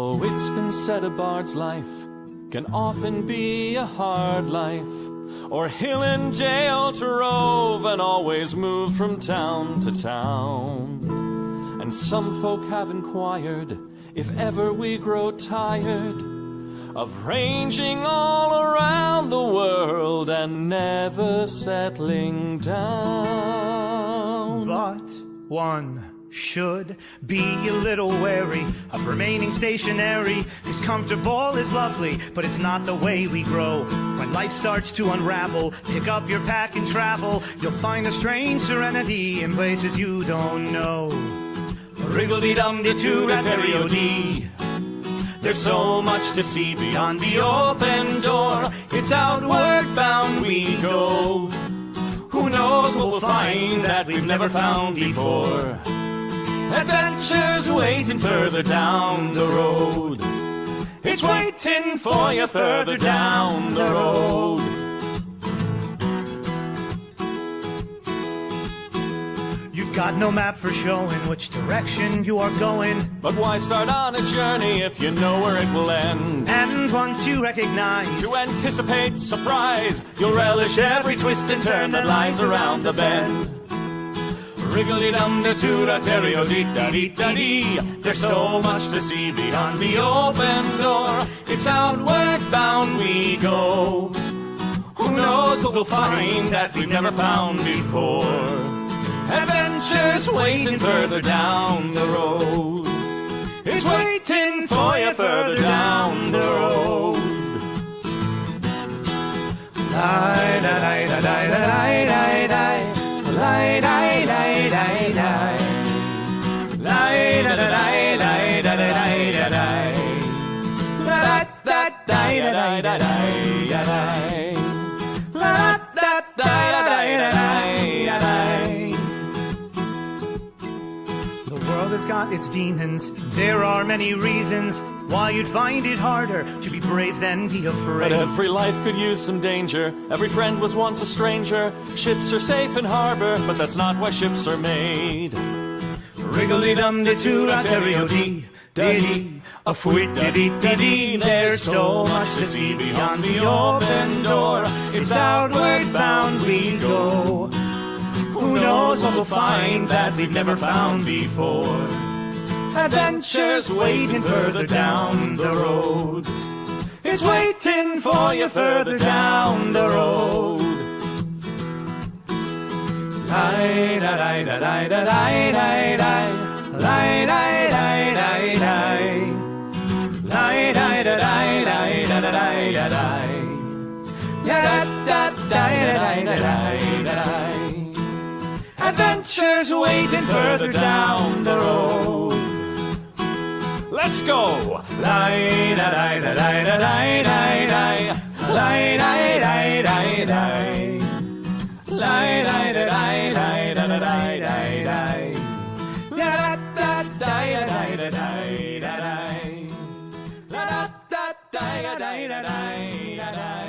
Oh, it's been said a bard's life can often be a hard life, or hill and jail to rove and always move from town to town. And some folk have inquired if ever we grow tired of ranging all around the world and never settling down. But one should be a little wary of remaining stationary. Cause comfortable is lovely, but it's not the way we grow. When life starts to unravel, pick up your pack and travel. You'll find a strange serenity in places you don't know. Wriggle-dee-dum-dee-doo-rat-terry-o-dee. There's so much to see beyond the open door. It's outward bound we go. Who knows what we'll find that we've never found before. Adventures waiting further down the road. It's waiting for you further down the road. You've got no map for showing which direction you are going. But why start on a journey if you know where it will end? And once you recognize, to anticipate surprise, you'll relish every twist and turn that lies around the bend. Wriggle-dee-dum-dee-doo-da-terry-o-dee-da-dee-da-dee. There's so much to see beyond the open door. It's outward bound we go. Who knows what we'll find that we've never found before. Adventures waiting further down the road. It's waiting for you further down the road. Lie-da-lie-da-lie-da-lie-da-lie. Lie-da-lie-da-lie-da-lie. Lie-da-da-lie-da-lie-da-lie-da-lie. La-da-da-lie-da-lie-da-lie. La-da-da-lie-da-lie. The world has got its demons. There are many reasons why you'd find it harder to be brave than be afraid. But every life could use some danger. Every friend was once a stranger. Ships are safe in harbor, but that's not why ships are made. Wriggle-dee-dum-dee-doo-da-terry-o-dee-da-dee. A fwit-da-dee-da-dee. There's so much to see beyond the open door. It's outward bound we go. Who knows what we'll find that we've never found before. Adventures waiting further down the road. It's waiting for you further down the road. Lie-da-lie-da-lie-da-lie-da-lie. Lie-da-lie-da-lie-da-lie. Lie-da-da-lie-da-lie-da-lie. La-da-da-lie-da-lie-da-lie. Adventures waiting further down the road. Let's go! Lie-da-lie-da-lie-da-lie-da-lie. Lie-da-lie-da-lie-da-lie. Lie-da-lie-da-lie-da-lie-da-lie. La-da-da-lie-da-lie-da-lie. La-da-da-lie-da-lie-da-lie.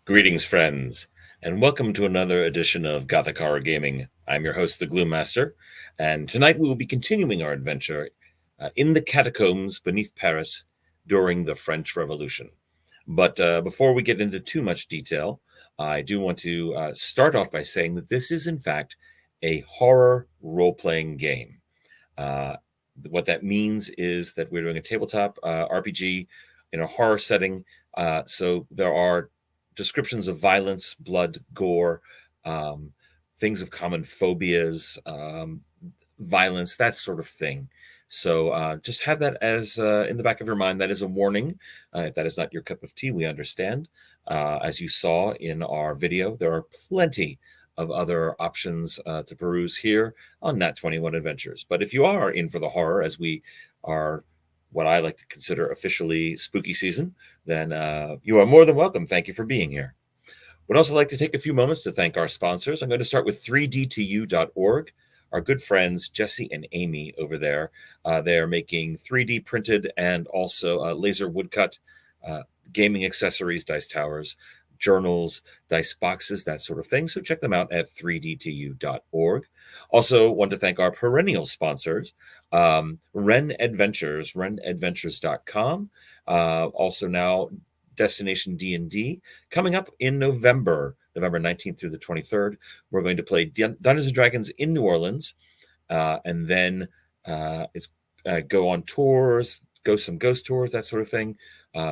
Greetings, friends, and welcome to another edition of Gothic Horror Gaming. I'm your host, the Gloom Master, and tonight we will be continuing our adventure in the catacombs beneath Paris during the French Revolution. But before we get into too much detail, I do want to start off by saying that this is, in fact, a horror role-playing game. What that means is that we're doing a tabletop RPG in a horror setting. So there are descriptions of violence, blood, gore, things of common phobias, violence, that sort of thing. So just have that as in the back of your mind. That is a warning. If that is not your cup of tea, we understand. As you saw in our video, there are plenty of other options to peruse here on Nat 21 Adventures. But if you are in for the horror, as we are what I like to consider officially spooky season, then you are more than welcome. Thank you for being here. Would also like to take a few moments to thank our sponsors. I'm going to start with 3dtu.org. Our good friends Jesse and Amy over there. They are making 3D printed and also laser woodcut gaming accessories, dice towers, journals, dice boxes, that sort of thing. So check them out at 3dtu.org. Also want to thank our perennial sponsors, Ren Adventures, renadventures.com. Also now Destination D&D coming up in November 19th through the 23rd. We're going to play Dungeons & Dragons in New Orleans, and then it's go on tours, go some ghost tours, that sort of thing,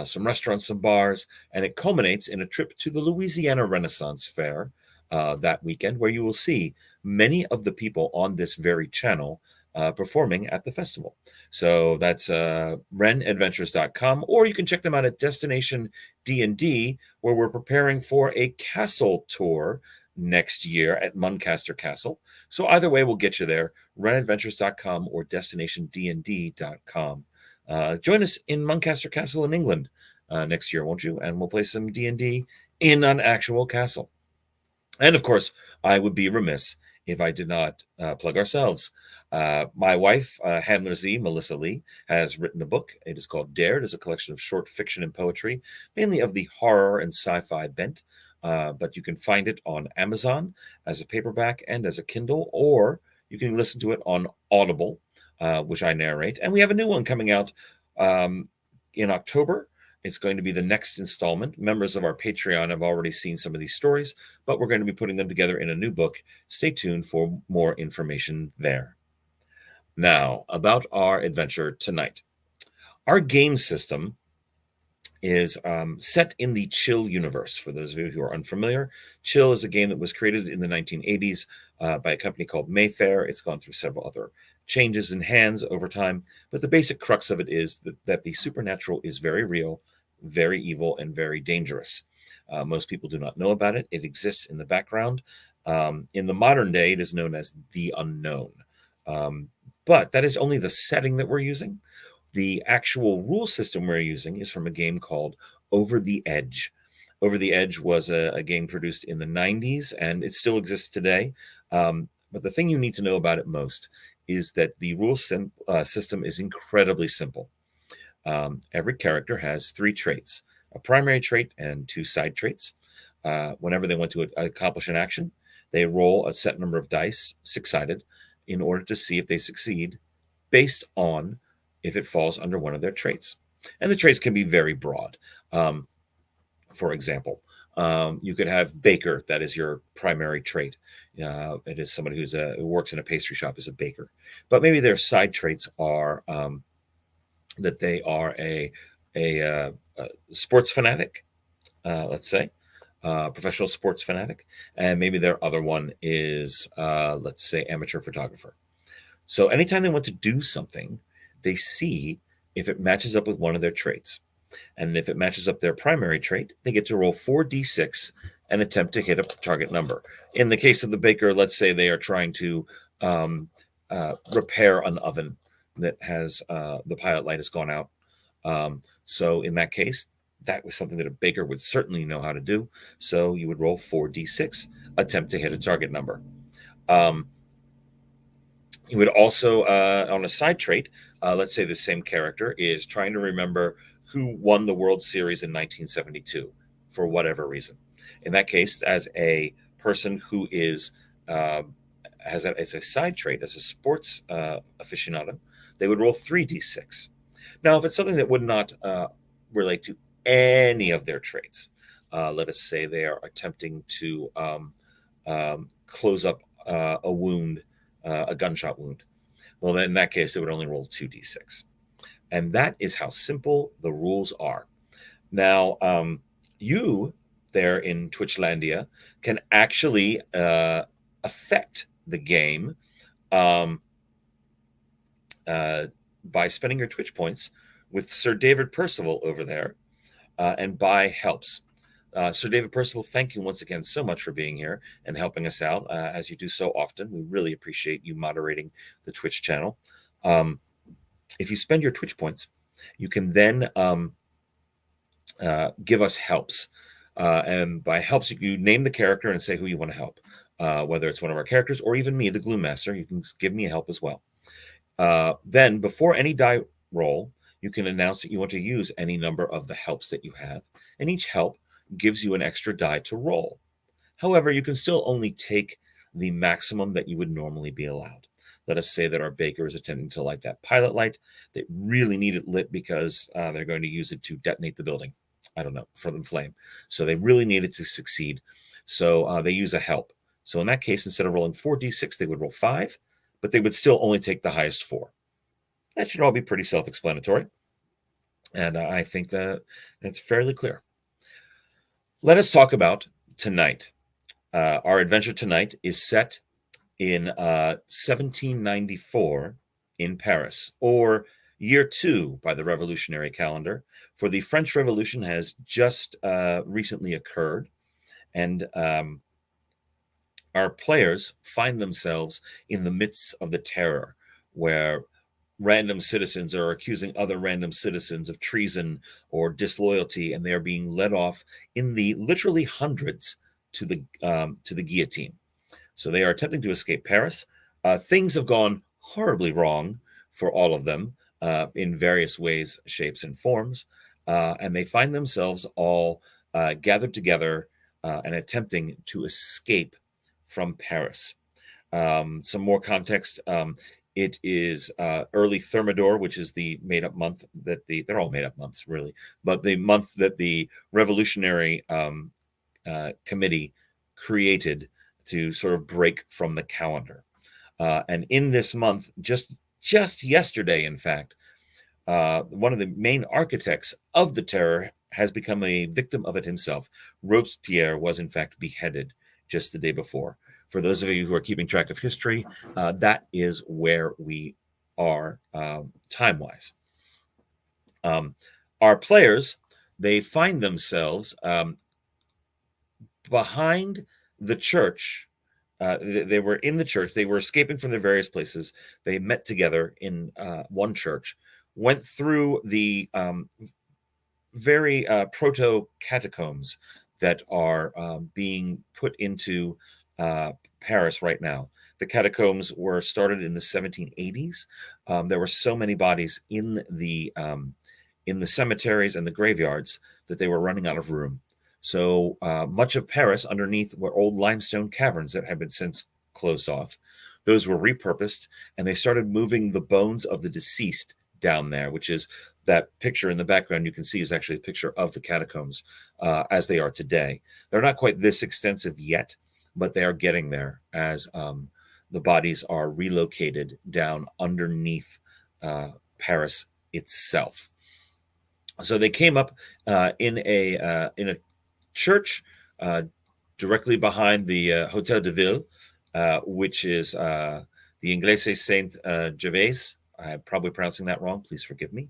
some restaurants, some bars, and it culminates in a trip to the Louisiana Renaissance Fair that weekend, where you will see many of the people on this very channel performing at the festival. So that's renadventures.com, or you can check them out at Destination D&D, where we're preparing for a castle tour next year at Muncaster Castle. So either way, we'll get you there, renadventures.com or destinationdnd.com. Join us in Muncaster Castle in England next year, won't you? And we'll play some D&D in an actual castle. And of course, I would be remiss if I did not plug ourselves. My wife, Handler Z, Melissa Lee, has written a book. It is called Dared. It's a collection of short fiction and poetry, mainly of the horror and sci-fi bent. But you can find it on Amazon as a paperback and as a Kindle, or you can listen to it on Audible, which I narrate. And we have a new one coming out in October. It's going to be the next installment. Members of our Patreon have already seen some of these stories, but we're going to be putting them together in a new book. Stay tuned for more information there. Now, about our adventure tonight. Our game system is set in the Chill universe. For those of you who are unfamiliar, Chill is a game that was created in the 1980s by a company called Mayfair. It's gone through several other changes in hands over time, but the basic crux of it is that the supernatural is very real, very evil, and very dangerous. Most people do not know about it. It exists in the background. In the modern day, it is known as the unknown. But that is only the setting that we're using. The actual rule system we're using is from a game called Over the Edge. Over the Edge was a game produced in the 90s, and it still exists today. But the thing you need to know about it most is that the rule system is incredibly simple. Every character has 3 traits, a primary trait and 2 side traits. Whenever they want to accomplish an action, they roll a set number of dice, 6-sided, in order to see if they succeed based on if it falls under one of their traits. And the traits can be very broad. For example, you could have baker. That is your primary trait. It is somebody who works in a pastry shop as a baker. But maybe their side traits are that they are a sports fanatic, let's say, professional sports fanatic. And maybe their other one is, let's say, amateur photographer. So anytime they want to do something, they see if it matches up with one of their traits. And if it matches up their primary trait, they get to roll 4d6 and attempt to hit a target number. In the case of the baker, let's say they are trying to repair an oven that has the pilot light has gone out. So in that case, that was something that a baker would certainly know how to do. So you would roll 4d6, attempt to hit a target number. You would also, on a side trait, let's say the same character is trying to remember who won the World Series in 1972 for whatever reason. In that case, as a person who is as a side trait, as a sports aficionado, they would roll 3d6. Now, if it's something that would not relate to any of their traits, let us say they are attempting to close up a wound, a gunshot wound. well, then in that case, it would only roll 2d6. And that is how simple the rules are. Now, you there in Twitchlandia can actually affect the game by spending your Twitch points with Sir David Percival over there and buy helps. Sir David Percival, thank you once again so much for being here and helping us out as you do so often. We really appreciate you moderating the Twitch channel. If you spend your Twitch points, you can then give us helps. And by helps, you name the character and say who you want to help. Whether it's one of our characters or even me, the Gloom Master, you can give me a help as well. Then, before any die roll, you can announce that you want to use any number of the helps that you have, and each help gives you an extra die to roll. However, you can still only take the maximum that you would normally be allowed. Let us say that our baker is attempting to light that pilot light. They really need it lit because they're going to use it to detonate the building. I don't know, for the flame. So they really need it to succeed. So they use a help. So in that case, instead of rolling 4d6, they would roll 5, but they would still only take the highest 4. That should all be pretty self-explanatory. And I think that's fairly clear. Let us talk about tonight. Our adventure tonight is set in 1794 in Paris, or year 2 by the revolutionary calendar, for the French Revolution has just recently occurred, and our players find themselves in the midst of the terror, where random citizens are accusing other random citizens of treason or disloyalty, and they are being led off in the literally hundreds to the guillotine. So they are attempting to escape Paris. Things have gone horribly wrong for all of them in various ways, shapes, and forms, and they find themselves all gathered together and attempting to escape from Paris. Some more context. It is early Thermidor, which is the made-up month that they're all made-up months, really, but the month that the Revolutionary Committee created to sort of break from the calendar. And in this month, just yesterday, in fact, one of the main architects of the terror has become a victim of it himself. Robespierre was, in fact, beheaded just the day before. For those of you who are keeping track of history, that is where we are time-wise. Our players, they find themselves behind the church. They were in the church. They were escaping from their various places. They met together in one church, went through the very proto-catacombs that are being put into Paris right now. The catacombs were started in the 1780s. There were so many bodies in the cemeteries and the graveyards that they were running out of room. So much of Paris underneath were old limestone caverns that had been since closed off. Those were repurposed, and they started moving the bones of the deceased down there, which is that picture in the background you can see is actually a picture of the catacombs as they are today. They're not quite this extensive yet, but they are getting there as the bodies are relocated down underneath Paris itself. So they came up in a church directly behind the Hôtel de Ville, which is the Inglese Saint Gervais. I'm probably pronouncing that wrong. Please forgive me.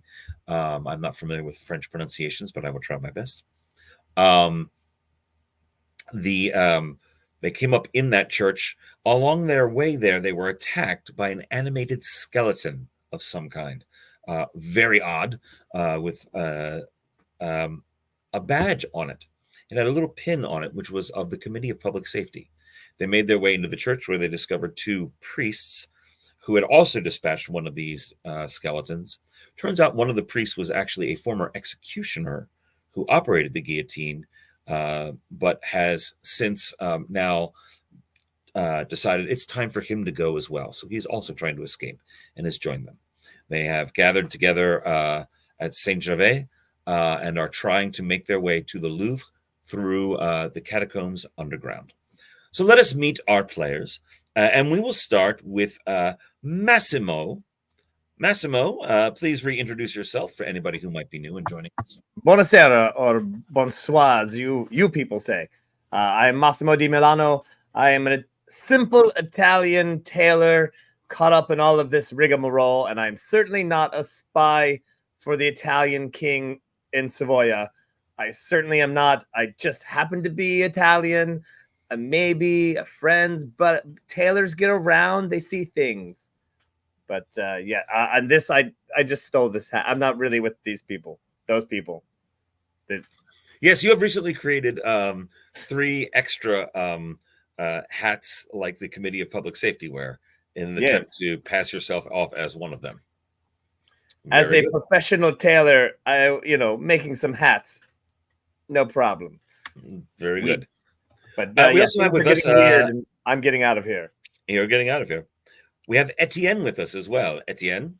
I'm not familiar with French pronunciations, but I will try my best. They came up in that church. Along their way there, they were attacked by an animated skeleton of some kind. Very odd, with a badge on it. It had a little pin on it, which was of the Committee of Public Safety. They made their way into the church, where they discovered 2 priests who had also dispatched one of these skeletons. Turns out one of the priests was actually a former executioner who operated the guillotine, but has since now decided it's time for him to go as well. So he's also trying to escape and has joined them. They have gathered together at Saint-Gervais and are trying to make their way to the Louvre through the catacombs underground. So let us meet our players. And we will start with Massimo. Massimo, please reintroduce yourself for anybody who might be new and joining us. Buonasera or bonsoir, as you people say. I am Massimo di Milano. I am a simple Italian tailor caught up in all of this rigmarole, and I'm certainly not a spy for the Italian king in Savoia. I certainly am not. I just happen to be Italian, maybe a friend, but tailors get around, they see things. But and this, I just stole this hat. I'm not really with these people, those people. Yes, you have recently created 3 extra hats like the Committee of Public Safety wear in an attempt to pass yourself off as one of them. As a professional tailor, making some hats, no problem. Very good. But we also have with us. I'm getting out of here. You're getting out of here. We have Etienne with us as well. Etienne.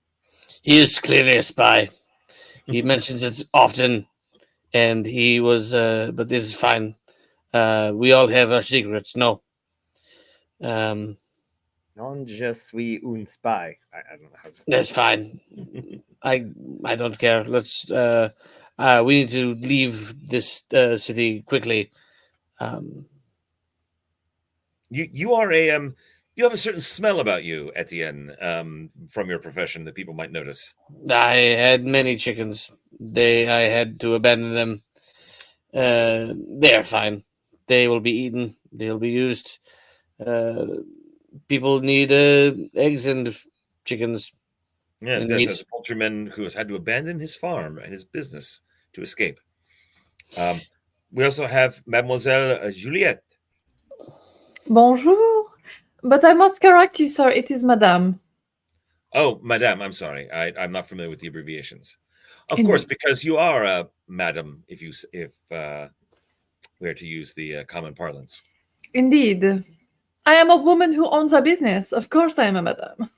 He is clearly a spy. He mentions it often, and he was. But this is fine. We all have our secrets. No. Non je suis un spy. I don't know how to say that's fine. I don't care. Let's. We need to leave this city quickly. You are a you have a certain smell about you, Etienne, from your profession that people might notice. I had many chickens. I had to abandon them. They are fine. They will be eaten. They'll be used. People need eggs and chickens. Yeah, there's a poultryman who has had to abandon his farm and his business to escape. We also have Mademoiselle Juliette. Bonjour. But I must correct you, sir. It is Madame. Oh, Madame, I'm sorry. I'm not familiar with the abbreviations. Of course, because you are a Madam, if we are to use the common parlance. Indeed. I am a woman who owns a business. Of course I am a Madame.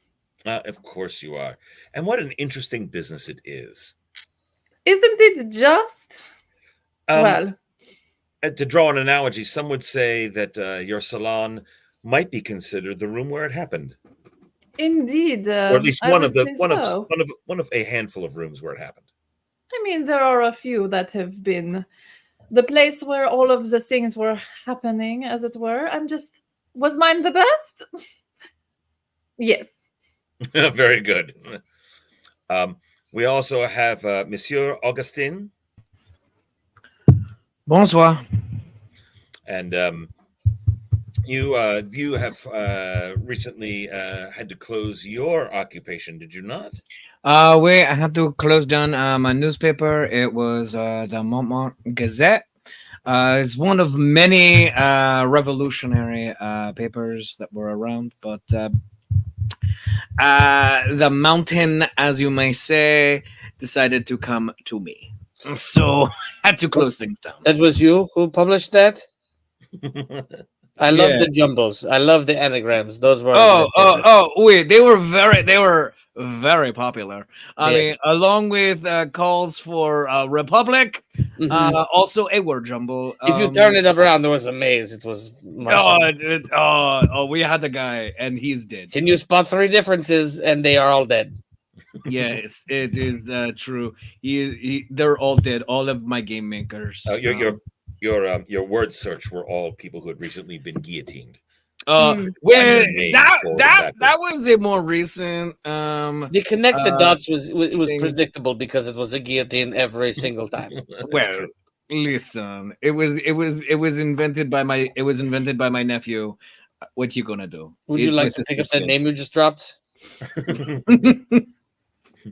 Of course you are. And what an interesting business it is. Isn't it just? Well. To draw an analogy, some would say that your salon might be considered the room where it happened. Indeed, or at least one of a handful of rooms where it happened. I mean, there are a few that have been the place where all of the things were happening, as it were. Was mine the best? Yes. Very good. We also have Monsieur Augustin. Bonsoir. And you have recently had to close your occupation, did you not? I had to close down my newspaper. It was the Montmartre Gazette. It's one of many revolutionary papers that were around, but the mountain, as you may say, decided to come to me. So I had to close things down. That was you who published that? I love the jumbles. I love the anagrams. Those were wait, they were very popular. I mean, along with calls for republic, also a word jumble. If you turn it around, there was a maze. It was we had the guy and he's dead. Can you spot 3 differences? And they are all dead. Yes, it is true. They're all dead. All of my game makers. Your word search were all people who had recently been guillotined. Well, that was a more recent. The connect the dots was predictable because it was a guillotine every single time. Well, listen, it was invented by my nephew. What you gonna do? Would you like to pick up that name you just dropped?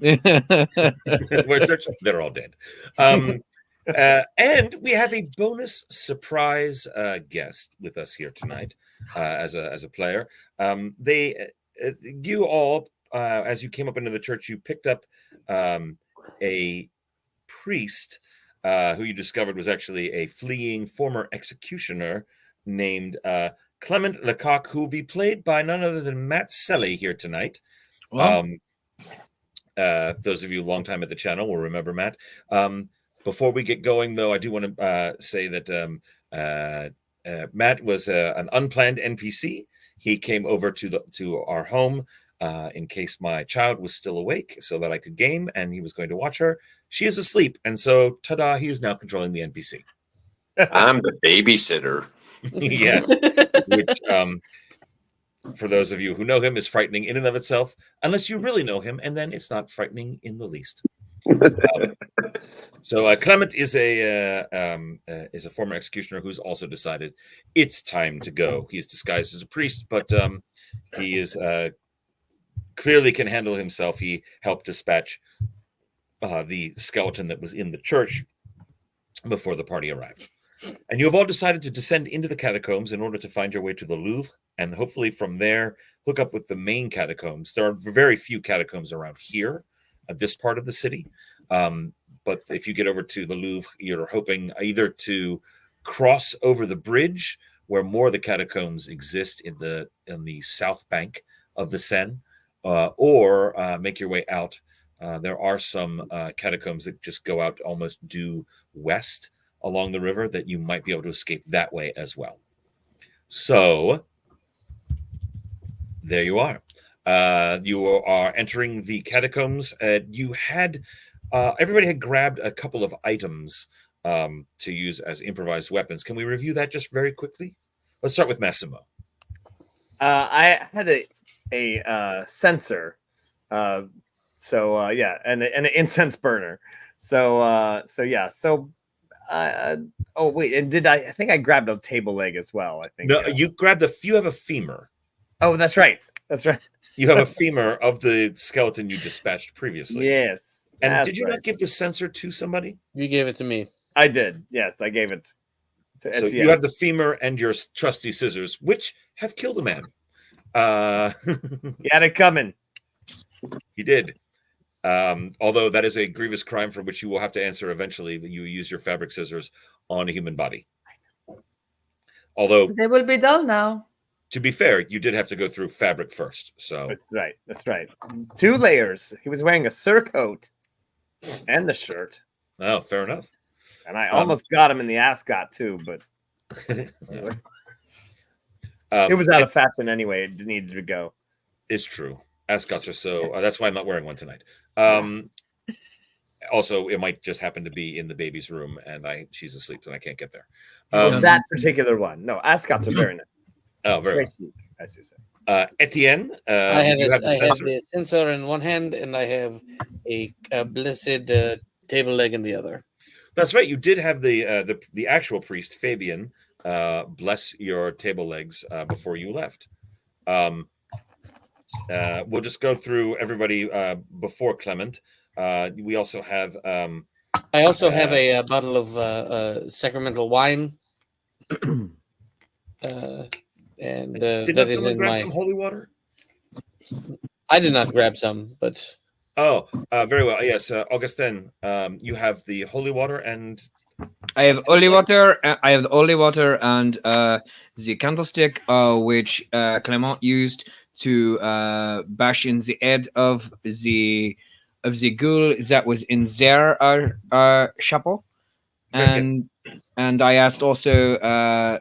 Word search, they're all dead. And we have a bonus surprise guest with us here tonight as a player. You all, as you came up into the church, you picked up a priest who you discovered was actually a fleeing former executioner named Clement Lecoq, who will be played by none other than Matt Selly here tonight. Wow. Those of you long time at the channel will remember Matt. Before we get going, though, I do want to say that Matt was an unplanned NPC. he came over to our home in case my child was still awake so that I could game, and he was going to watch her. She is asleep, and so, ta-da, he is now controlling the NPC. I'm the babysitter. Yes, which, for those of you who know him, is frightening in and of itself, unless you really know him, and then it's not frightening in the least. So Clement is a former executioner who's also decided it's time to go. He is disguised as a priest, but he is clearly can handle himself. He helped dispatch the skeleton that was in the church before the party arrived. And you have all decided to descend into the catacombs in order to find your way to the Louvre, and hopefully from there hook up with the main catacombs. There are very few catacombs around here at this part of the city. But if you get over to the Louvre, you're hoping either to cross over the bridge where more of the catacombs exist in the south bank of the Seine, or make your way out. There are some catacombs that just go out almost due west along the river that you might be able to escape that way as well. So there you are. You are entering the catacombs. You had everybody had grabbed a couple of items to use as improvised weapons. Can we review that just very quickly? Let's start with Massimo. I had a censer, so yeah, and an incense burner. So yeah. So oh wait, and I think I grabbed a table leg as well. I think. No, you grabbed you have a femur. Oh, that's right. That's right. You have a femur of the skeleton you dispatched previously. Yes. And did you not give the censer to somebody? You gave it to me. I did. Yes, I gave it to So you have the femur and your trusty scissors, which have killed a man. He had it coming. He did. Although that is a grievous crime for which you will have to answer eventually, that you use your fabric scissors on a human body. Although They will be dull now. to be fair, you did have to go through fabric first. So That's right. That's right. 2 layers. He was wearing a surcoat and the shirt. oh, fair enough. And I almost got him in the ascot too, but it was out of fashion anyway. It needed to go. It's true. Ascots are so. That's why I'm not wearing one tonight. Also, it might just happen to be in the baby's room, and she's asleep, and I can't get there. That particular one. No, ascots are very nice. Oh, very chic, as you say. Etienne, I have, you have the I have sensor. the sensor in one hand, and I have a blessed table leg in the other. That's right. You did have the actual priest Fabian bless your table legs before you left. We'll just go through everybody before Clement. We also have. I also have a bottle of sacramental wine. And did that not is someone in grab my. some holy water? I did not grab some, but Oh, very well. Yes, Augustin, you have the holy water and I have holy water. I have the holy water and the candlestick, which Clement used to bash in the head of the ghoul that was in their chapel. And I asked also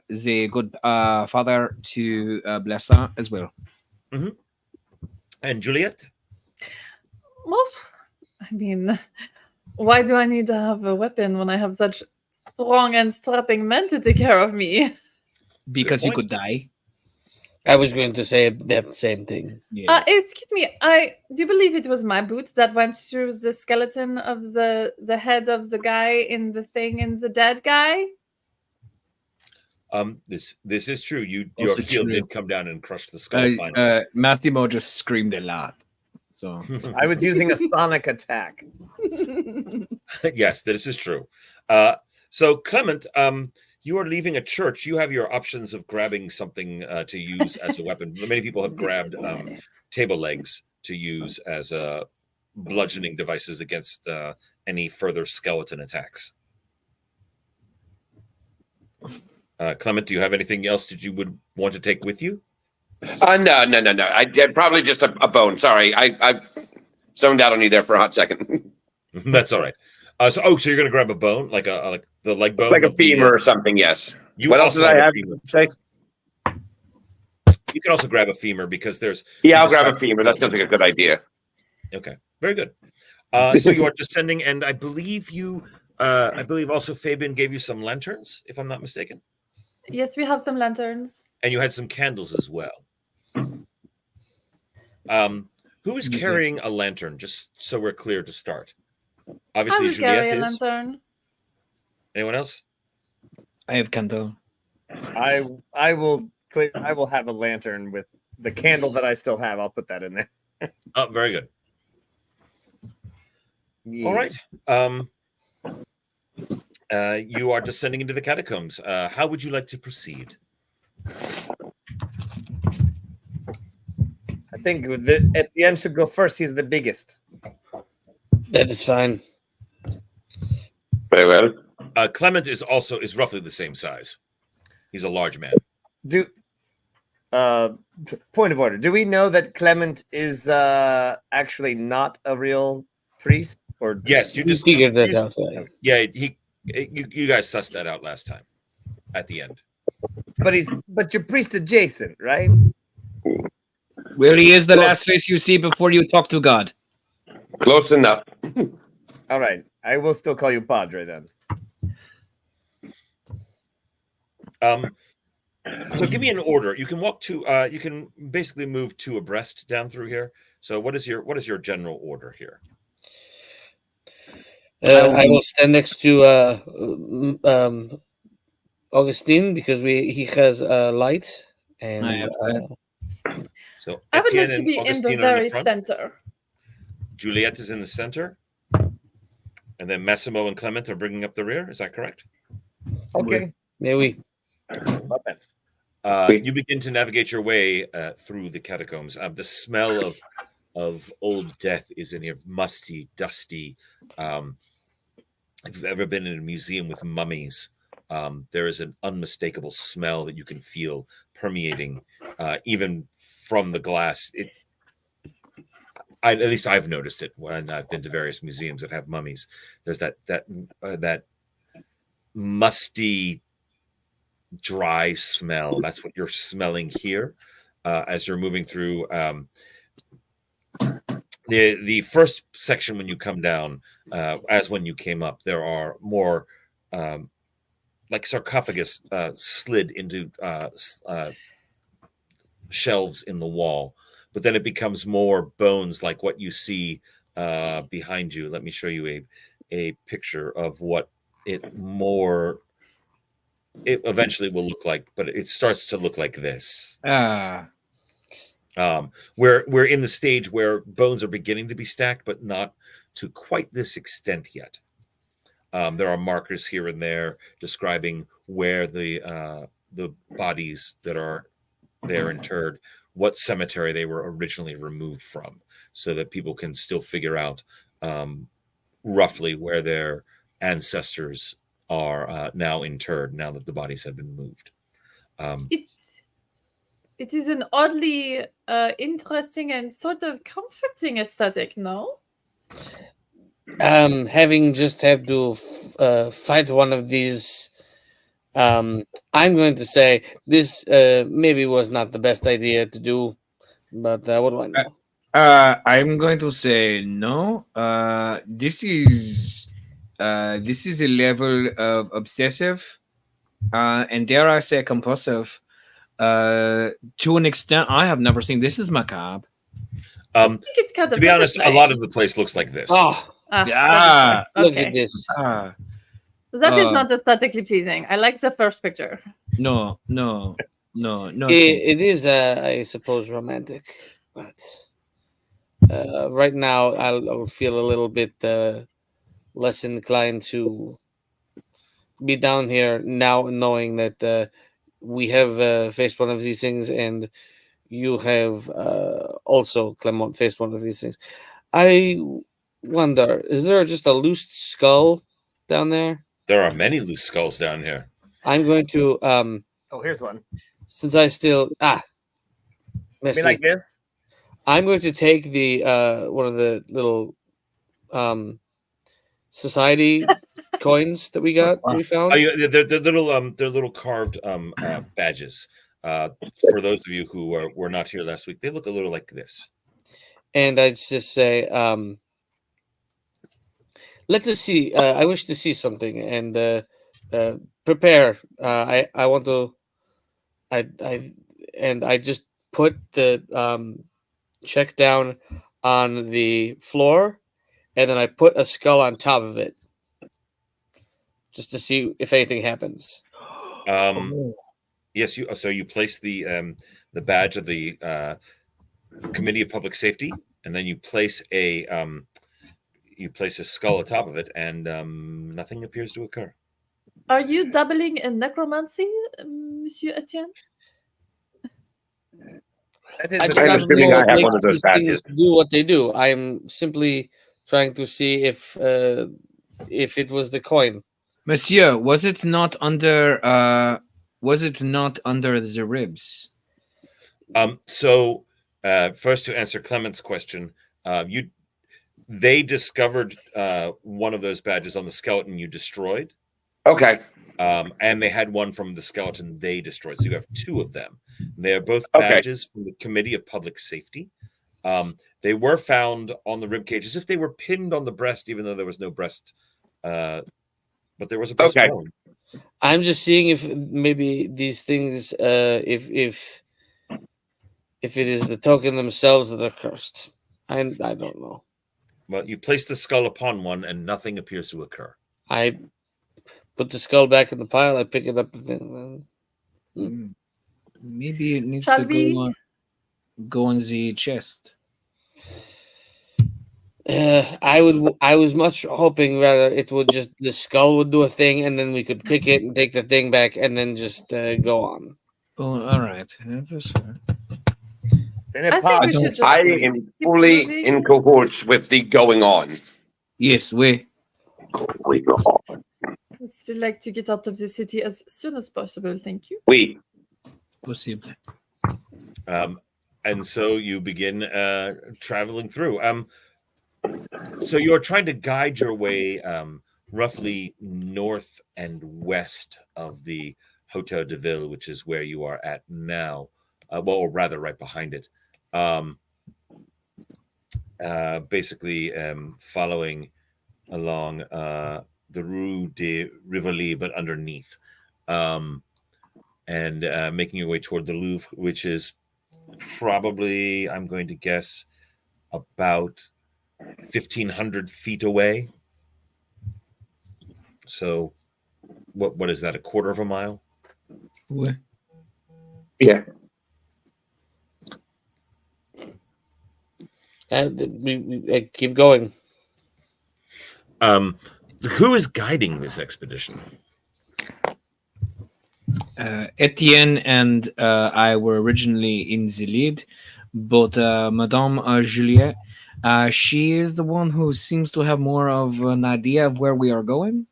the good father to bless that as well. Mm-hmm. And Juliet. Well, I mean, why do I need to have a weapon when I have such strong and strapping men to take care of me? Because you could die. I was going to say that same thing. Yeah. Excuse me, I do believe it was my boots that went through the skeleton of the head of the guy in the thing in the dead guy. This is true. Your Also heel true. did come down and crush the skull finally. Massimo just screamed a lot. So I was using a sonic attack. Yes, this is true. So Clement, you are leaving a church. You have your options of grabbing something to use as a weapon. Many people have grabbed table legs to use as bludgeoning devices against any further skeleton attacks. Clement, do you have anything else that you would want to take with you? No. I probably just a bone. Sorry, I zoned out on you there for a hot second. That's all right. So you're going to grab a bone, like the leg bone, Like a femur or something. Yes. What else did I have? Say? You can also grab a femur because there's. Yeah, you I'll grab a described- femur. That sounds like a good idea. Okay, very good. So you are descending, and I believe also Fabian gave you some lanterns, if I'm not mistaken, Yes, we have some lanterns. and you had some candles as well. Who is Mhm. carrying a lantern? Just so we're clear to start. I Obviously, will carry Juliet a is. lantern. Anyone else? I have candle. I will have a lantern with the candle that I still have. I'll put that in there. Oh, very good. All right. You are descending into the catacombs. How would you like to proceed? I think at the end should go first. He's the biggest. That is fine. Very well. Clement is roughly the same size. He's a large man. Point of order. Do we know that Clement is actually not a real priest? Or Yes, you You just figured that out. Right? yeah. You guys sussed that out last time. At the end. but you're priest adjacent, right? Well, he is the last face you see before you talk to God. Close enough. All right. I will still call you Padre then. So give me an order. You can walk to. You can basically move two abreast down through here. So what is your general order here? I will stand next to Augustine because he has light, and I have that. So I would Etienne like to and be in the Augustine are in very the front. center. Juliet is in the center, and then Massimo and Clement are bringing up the rear. Is that correct? Okay. may we? You begin to navigate your way through the catacombs. The smell of old death is in here, musty, dusty. If you've ever been in a museum with mummies, there is an unmistakable smell that you can feel permeating, even from the glass. At least I've noticed it when I've been to various museums that have mummies. There's that musty, dry smell. That's what you're smelling here as you're moving through. The first section when you come down, as when you came up, there are more like sarcophagus slid into shelves in the wall, but then it becomes more bones like what you see behind you. Let me show you a picture of what it eventually will look like, but it starts to look like this. We're in the stage where bones are beginning to be stacked, but not to quite this extent yet. There are markers here and there describing where the bodies that are there interred, what cemetery they were originally removed from, so that people can still figure out roughly where their ancestors are now interred, now that the bodies have been moved. It is an oddly interesting and sort of comforting aesthetic, no? Having just had to fight one of these, I'm going to say this maybe was not the best idea to do, but what do I know? I'm going to say no. This is a level of obsessive, and dare I say compulsive. To an extent I have never seen. This is macabre. I think it's kind of To be honest, a satisfying. lot of the place looks like this. Oh, Yeah. look Okay. at this. That is not aesthetically pleasing. I like the first picture. No. It is, I suppose, romantic, but right now I'll feel a little bit less inclined to be down here now, knowing that we have faced one of these things, and you have also, Clement, faced one of these things. I wonder, is there just a loose skull down there? There are many loose skulls down here. I'm going to Oh, here's one. since I still Be like this. I'm going to take the one of the little society coins that we found. They're little carved badges. For those of you who were not here last week, they look a little like this. And I'd just say, let us see. I wish to see something and prepare. I want to. I just put the check down on the floor, and then I put a skull on top of it, just to see if anything happens. Yes, you place the badge of the Committee of Public Safety, and then you place a skull atop of it, and nothing appears to occur. Are you dabbling in necromancy, Monsieur Etienne? I'm assuming I have one of those badges. Do what they do. I'm simply trying to see if it was the coin. Monsieur, was it not under the ribs? So first, to answer Clement's question, they discovered one of those badges on the skeleton you destroyed. Okay. And they had one from the skeleton they destroyed. So you have two of them. They are both badges from the Committee of Public Safety. They were found on the rib cage as if they were pinned on the breast, even though there was no breast. But there was a breastbone. I'm just seeing if maybe these things, if it is the token themselves that are cursed. I don't know. Well, you place the skull upon one, and nothing appears to occur. I put the skull back in the pile. I pick it up. Maybe it needs Shall to we? go on the chest. I was much hoping that it would just the skull would do a thing, and then we could pick it and take the thing back, and then just go on. Oh, all right. That's fair. I think we should just I am fully moving. in cahoots with the going on. Yes, we. We go on. I'd still like to get out of the city as soon as possible. Thank you. We. Possible. And so you begin traveling through. So you're trying to guide your way roughly north and west of the Hotel de Ville, which is where you are at now. Or rather, right behind it. Basically, following along the Rue de Rivoli, but underneath, and making your way toward the Louvre, which is probably, I'm going to guess, about 1,500 feet away. So, what is that? A quarter of a mile? Yeah. I keep going. Who is guiding this expedition? Etienne and I were originally in the lead, but Madame Juliette, she is the one who seems to have more of an idea of where we are going.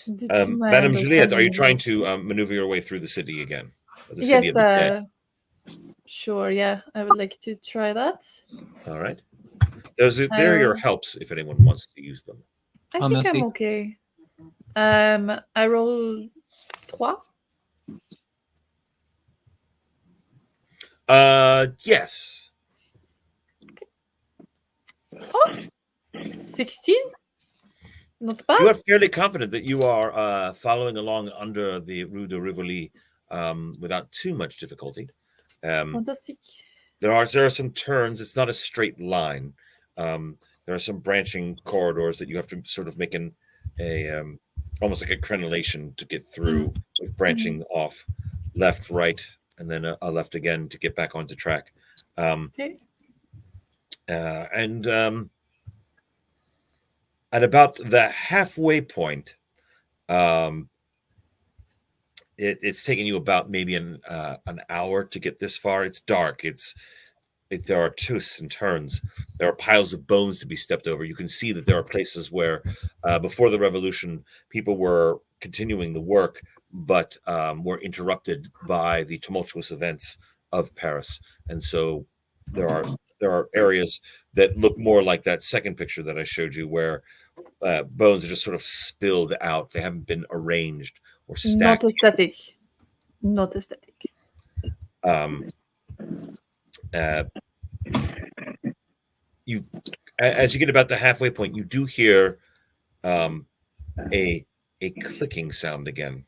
Madame Juliette, are you trying to maneuver your way through the city again? The Yes, city of the dead? Sure, yeah. I would like to try that. All right. There are your helps if anyone wants to use them. I think I'm okay. I roll 3. Yes. Oh, 16? Not bad. You are fairly confident that you are following along under the Rue de Rivoli without too much difficulty. Fantastic. There are some turns. It's not a straight line. There are some branching corridors that you have to sort of make almost like a crenellation to get through, with branching off left, right, and then a left again to get back onto track. Okay. And at about the halfway point, it's taking you about maybe an hour to get this far. It's dark. There are twists and turns. There are piles of bones to be stepped over. You can see that there are places where, before the revolution, people were continuing the work, but were interrupted by the tumultuous events of Paris. And so there are areas that look more like that second picture that I showed you, where bones are just sort of spilled out. They haven't been arranged or Not stacked. aesthetic. Not aesthetic. You, as you get about the halfway point, you do hear a clicking sound again,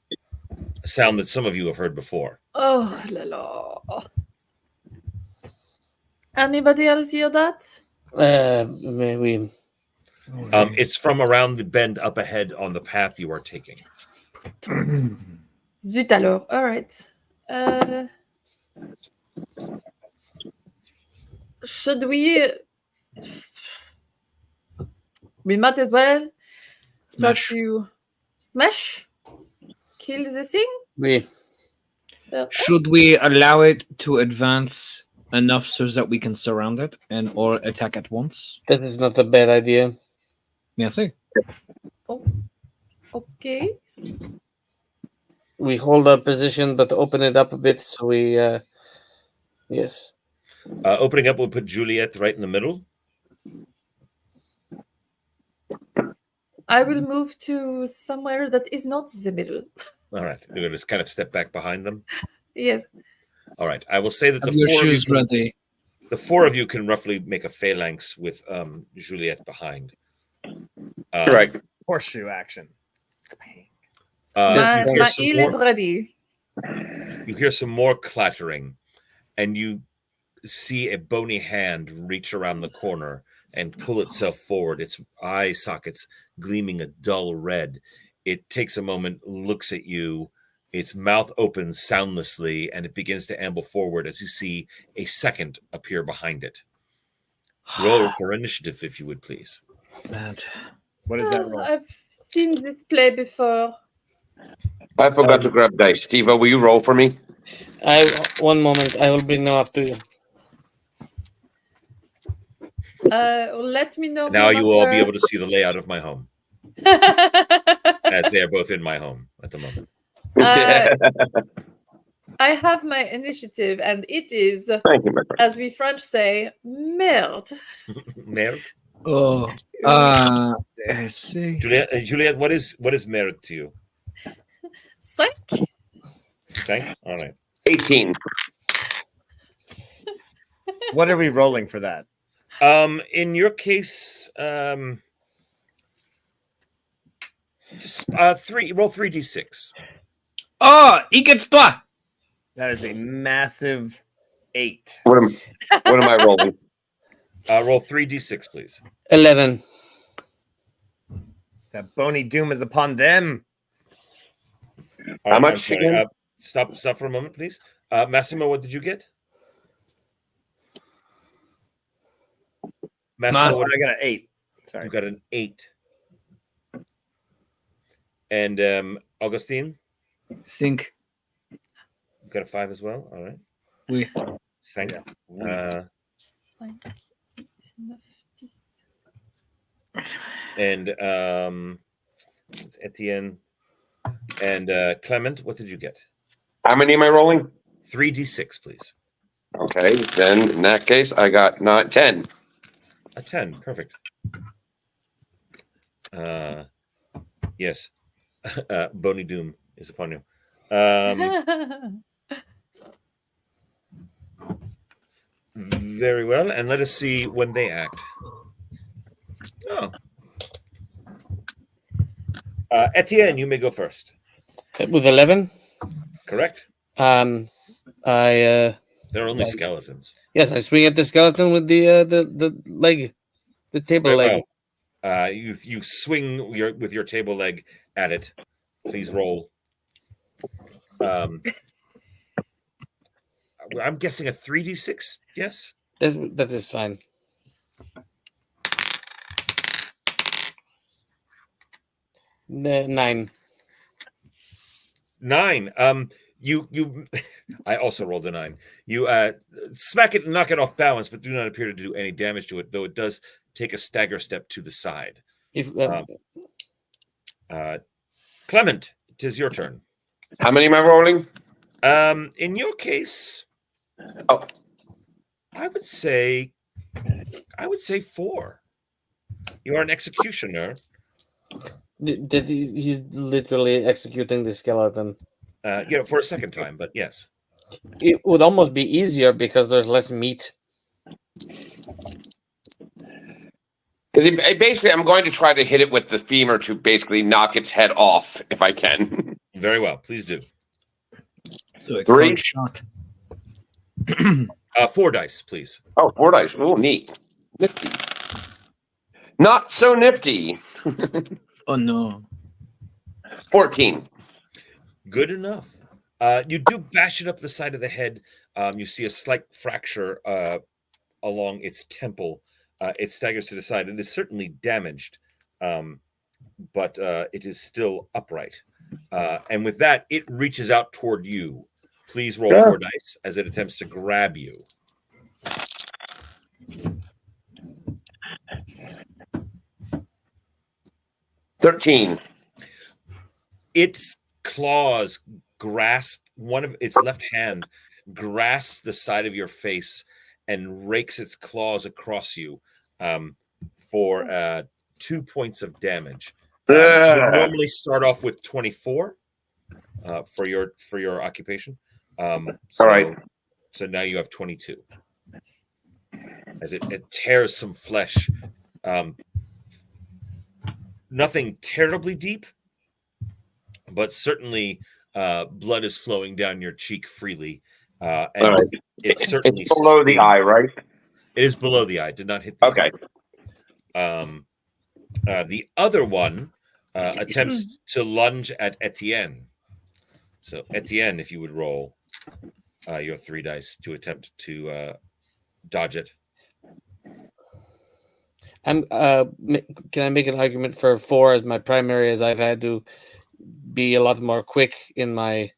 a sound that some of you have heard before. Oh la la. Anybody else hear that? Maybe. It's from around the bend up ahead on the path you are taking. Zut alors. All right. Should we? We might as well start Smash. to smash, kill the thing. We. Should we allow it to advance enough so that we can surround it and or attack at once? That is not a bad idea. Merci. Oh, okay. We hold our position, but open it up a bit so we. Yes. Opening up, we'll put Juliet right in the middle. I will move to somewhere that is not the middle. All right, we're going to just kind of step back behind them. Yes. All right, I will say that Have your shoes ready. The four of you can roughly make a phalanx with Juliet behind. Correct. Horseshoe action. My you hear some eel is more- ready. You hear some more clattering, and you see a bony hand reach around the corner and pull itself forward, its eye sockets gleaming a dull red. It takes a moment, looks at you, its mouth opens soundlessly, and it begins to amble forward as you see a second appear behind it. Roll for initiative, if you would, please. Bad. What is that roll? I've seen this play before. I forgot to grab dice. Steve, will you roll for me? One moment. I will bring them up to you. Let me know. Now you will all be able to see the layout of my home, as they are both in my home at the moment. I have my initiative, and it is, Thank you, my friend. as we French say, merde. Merde? Oh. Let's see. Juliet, what is merde to you? 5. Thank. All right. 18. What are we rolling for that? In your case, just roll 3d6. Oh, toi. That is a massive 8. What am I rolling? Roll 3d6, please. 11. That bony doom is upon them. All How right, much I'm sorry, again? Stop for a moment, please. Massimo, what did you get? Massimo, I got an 8. Sorry. you got an 8. And Augustine, Sink. you got a 5 as well. All right. Oui. Thanks. 5, 8, 9, 10. And Etienne and Clement, what did you get? How many am I rolling? 3d6, please. Okay, then in that case, I got 10. A 10, perfect. Yes, Bony Doom is upon you. Very well, and let us see when they act. Oh. Etienne, you may go first. With 11? Correct? I They're only skeletons. yes, I swing at the skeleton with the leg, the table leg. Well, you swing with your table leg at it. Please roll. I'm guessing a 3d6. Yes. That is fine. The 9. 9. You I also rolled a 9. You smack it and knock it off balance, but do not appear to do any damage to it, though it does take a stagger step to the side. If Clement, it is your turn. How many am I rolling? In your case, Oh. I would say 4. You are an executioner. He's literally executing the skeleton. For a second time, but yes. It would almost be easier because there's less meat. Because basically, I'm going to try to hit it with the femur to basically knock its head off if I can. Very well. Please do. So 3 shot. 4 dice, please. Oh, 4 dice. Oh, neat. Nifty. Not so nifty. Oh no. 14. Good enough. You do bash it up the side of the head. You see a slight fracture along its temple. It staggers to the side. It is certainly damaged, but it is still upright. And with that, it reaches out toward you. Please roll 4 dice as it attempts to grab you. $13. Its claws grasp one of its left hand, grasps the side of your face, and rakes its claws across you for 2 points of damage. You normally start off with 24 for your occupation. All right. So now you have 22. As it tears some flesh. Nothing terribly deep, but certainly blood is flowing down your cheek freely. And right. it's certainly below the eye, right? It is below the eye. Did not hit the eye. The other one attempts to lunge at Etienne. So Etienne, if you would roll your 3 dice to attempt to dodge it. Can I make an argument for 4 as my primary, as I've had to be a lot more quick in my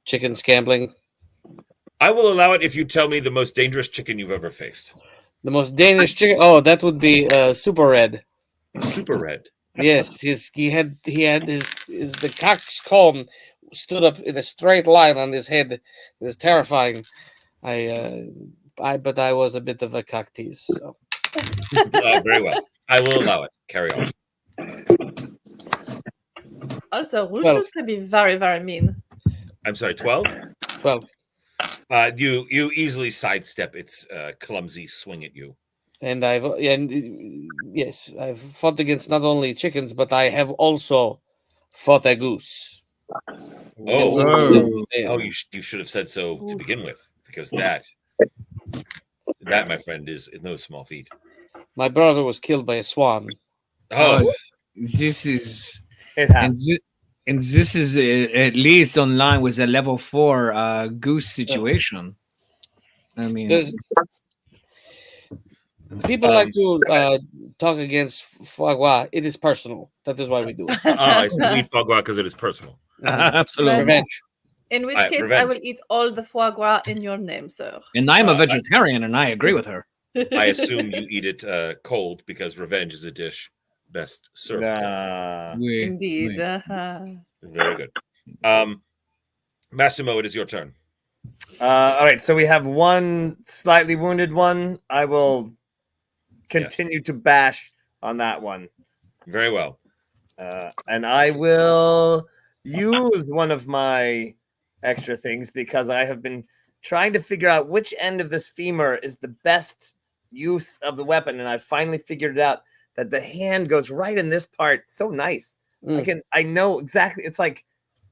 chicken scambling? I will allow it if you tell me the most dangerous chicken you've ever faced. The most Danish chicken? Oh, that would be Super Red. Super Red. Yes, he had the coxcomb stood up in a straight line on his head. It was terrifying. But I was a bit of a cock tease. So. Very well. I will allow it. Carry on. Also, roosters can be very, very mean. I'm sorry, 12? 12. You easily sidestep its clumsy swing at you. And I've fought against not only chickens, but I have also fought a goose. You should have said so to begin with, because that, my friend, is no small feat. My brother was killed by a swan. This is it happens. And this is at least on line with a level 4 goose situation. I mean, people like to talk against foie gras. It is personal. That is why we do it. I said we eat foie gras because it is personal. Absolutely. Revenge. In which case, revenge. I will eat all the foie gras in your name, sir. And I'm a vegetarian, and I agree with her. I assume you eat it cold because revenge is a dish best served cold. Indeed. Very good. Massimo, it is your turn. All right, so we have one slightly wounded one. I will continue to bash on that one. Very well. And I will use one of my extra things because I have been trying to figure out which end of this femur is the best use of the weapon, and I finally figured it out that the hand goes right in this part. So nice. I know exactly. It's like,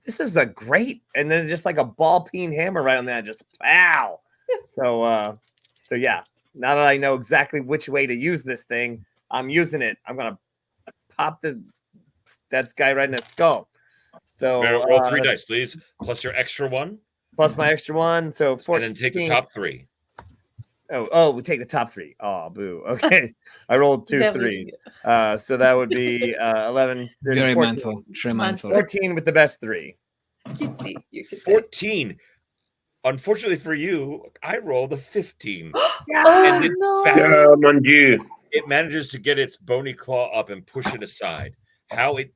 this is a great, and then just like a ball peen hammer right on that, just pow. So yeah, now that I know exactly which way to use this thing, I'm using it. I'm gonna pop that guy right in the skull. So roll 3 dice, please, plus your extra 1. Plus my extra 1. So 14. And then take the top 3. Oh, we take the top 3. Oh, boo. Okay. I rolled 2 3s. So that would be 11, 13, very 14. mindful. Very mindful. 14 with the best 3. 14. Unfortunately for you, I rolled a 15. And it manages to get its bony claw up and push it aside. How it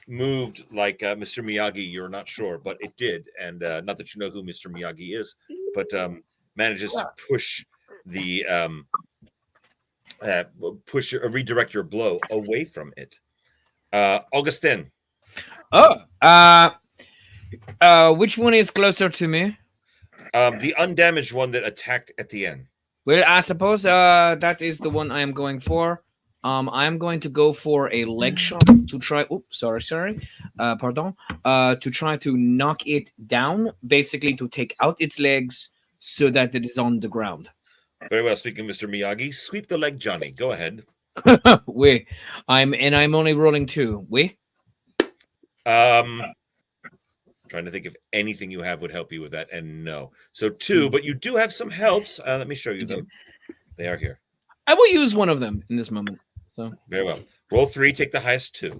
moved like Mr. Miyagi, you're not sure, but it did. And not that you know who Mr. Miyagi is, but manages to push the redirect your blow away from it. Augustin. Oh, which one is closer to me? The undamaged one that attacked at the end. Well, I suppose that is the one I am going for. I'm going to go for a leg shot to try. Oops, sorry. Pardon. To try to knock it down, basically to take out its legs so that it is on the ground. Very well. Speaking, Mr. Miyagi, sweep the leg, Johnny. Go ahead. We, I'm only rolling 2. We. Trying to think if anything you have would help you with that, and no. So 2, but you do have some helps. Let me show you them. They are here. I will use one of them in this moment. So very well. Roll 3. Take the highest 2.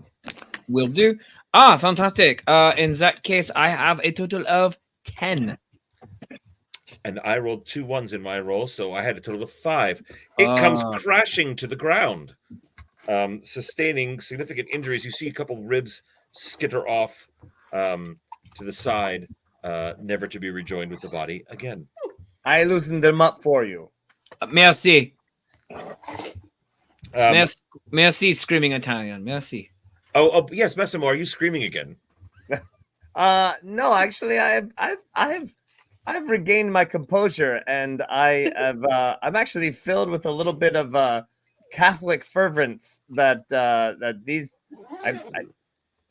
Will do. Ah, fantastic. In that case, I have a total of 10. And I rolled 2 1s in my roll, so I had a total of 5. It comes crashing to the ground, sustaining significant injuries. You see a couple ribs skitter off to the side, never to be rejoined with the body again. I loosened them up for you. Merci. Merci, screaming Italian. Merci. Oh, yes, Massimo, are you screaming again? No, actually, I've regained my composure, and I'm actually filled with a little bit of Catholic fervence that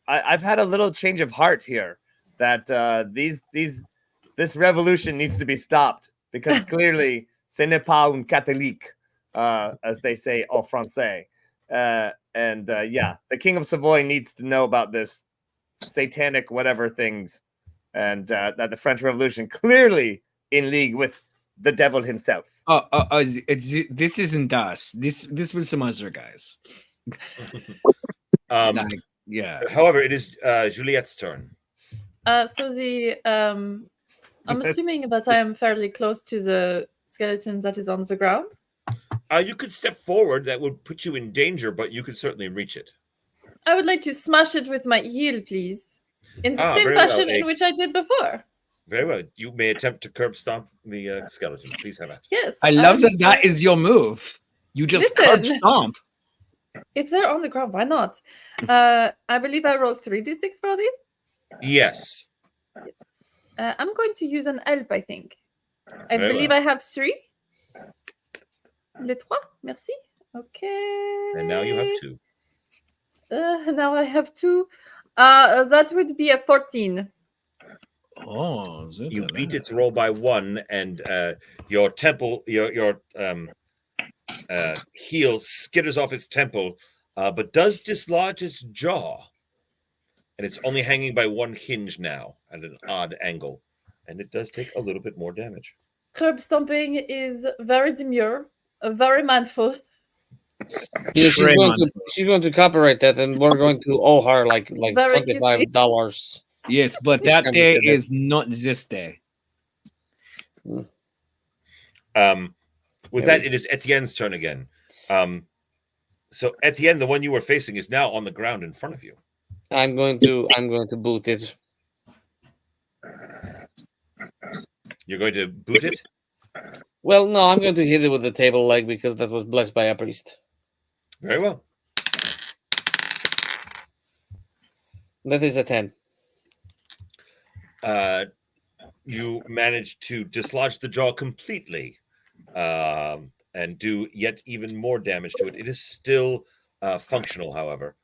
I've had a little change of heart here. That this revolution needs to be stopped because clearly ce n'est pas un catholique, as they say en français. Yeah, the King of Savoy needs to know about this satanic whatever things, and that the French Revolution clearly in league with the devil himself. This isn't us. This was some other guys. Yeah. However, it is Juliette's turn. So I'm assuming that I am fairly close to the skeleton that is on the ground. You could step forward. That would put you in danger, but you could certainly reach it. I would like to smash it with my heel, please. In the same fashion in which I did before. Very well. You may attempt to curb stomp the skeleton. Please have it. Yes. I love that is your move. You just curb stomp. If they're on the ground, why not? I believe I rolled 3d6 for these. Yes. I'm going to use an help, I think. I believe I have 3. Le 3, merci. Okay. And now you have 2. Now I have 2. That would be a 14. Oh, you beat its roll by 1, and your temple, your heel skitters off its temple, but does dislodge its jaw. And it's only hanging by 1 hinge now at an odd angle. And it does take a little bit more damage. Curb stomping is very demure, very mindful. Yeah, she's going to copyright that, and we're going to owe her like $25. Yes, but that day is not this day. With that, it is Etienne's turn again. So Etienne, the one you were facing, is now on the ground in front of you. I'm going to boot it. You're going to boot it? Well, no, I'm going to hit it with the table leg because that was blessed by a priest. Very well. That is a 10. You managed to dislodge the jaw completely and do yet even more damage to it. It is still functional, however.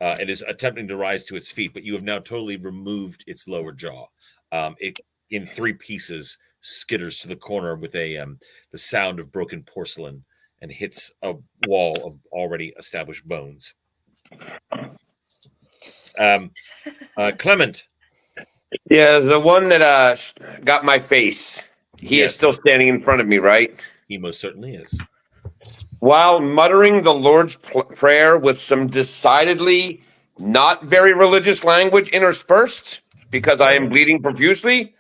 It is attempting to rise to its feet, but you have now totally removed its lower jaw. It, in 3 pieces, skitters to the corner with the sound of broken porcelain and hits a wall of already established bones. Clement. Yeah, the one that got my face. He is still standing in front of me, right? He most certainly is. While muttering the Lord's Prayer with some decidedly not very religious language interspersed, because I am bleeding profusely,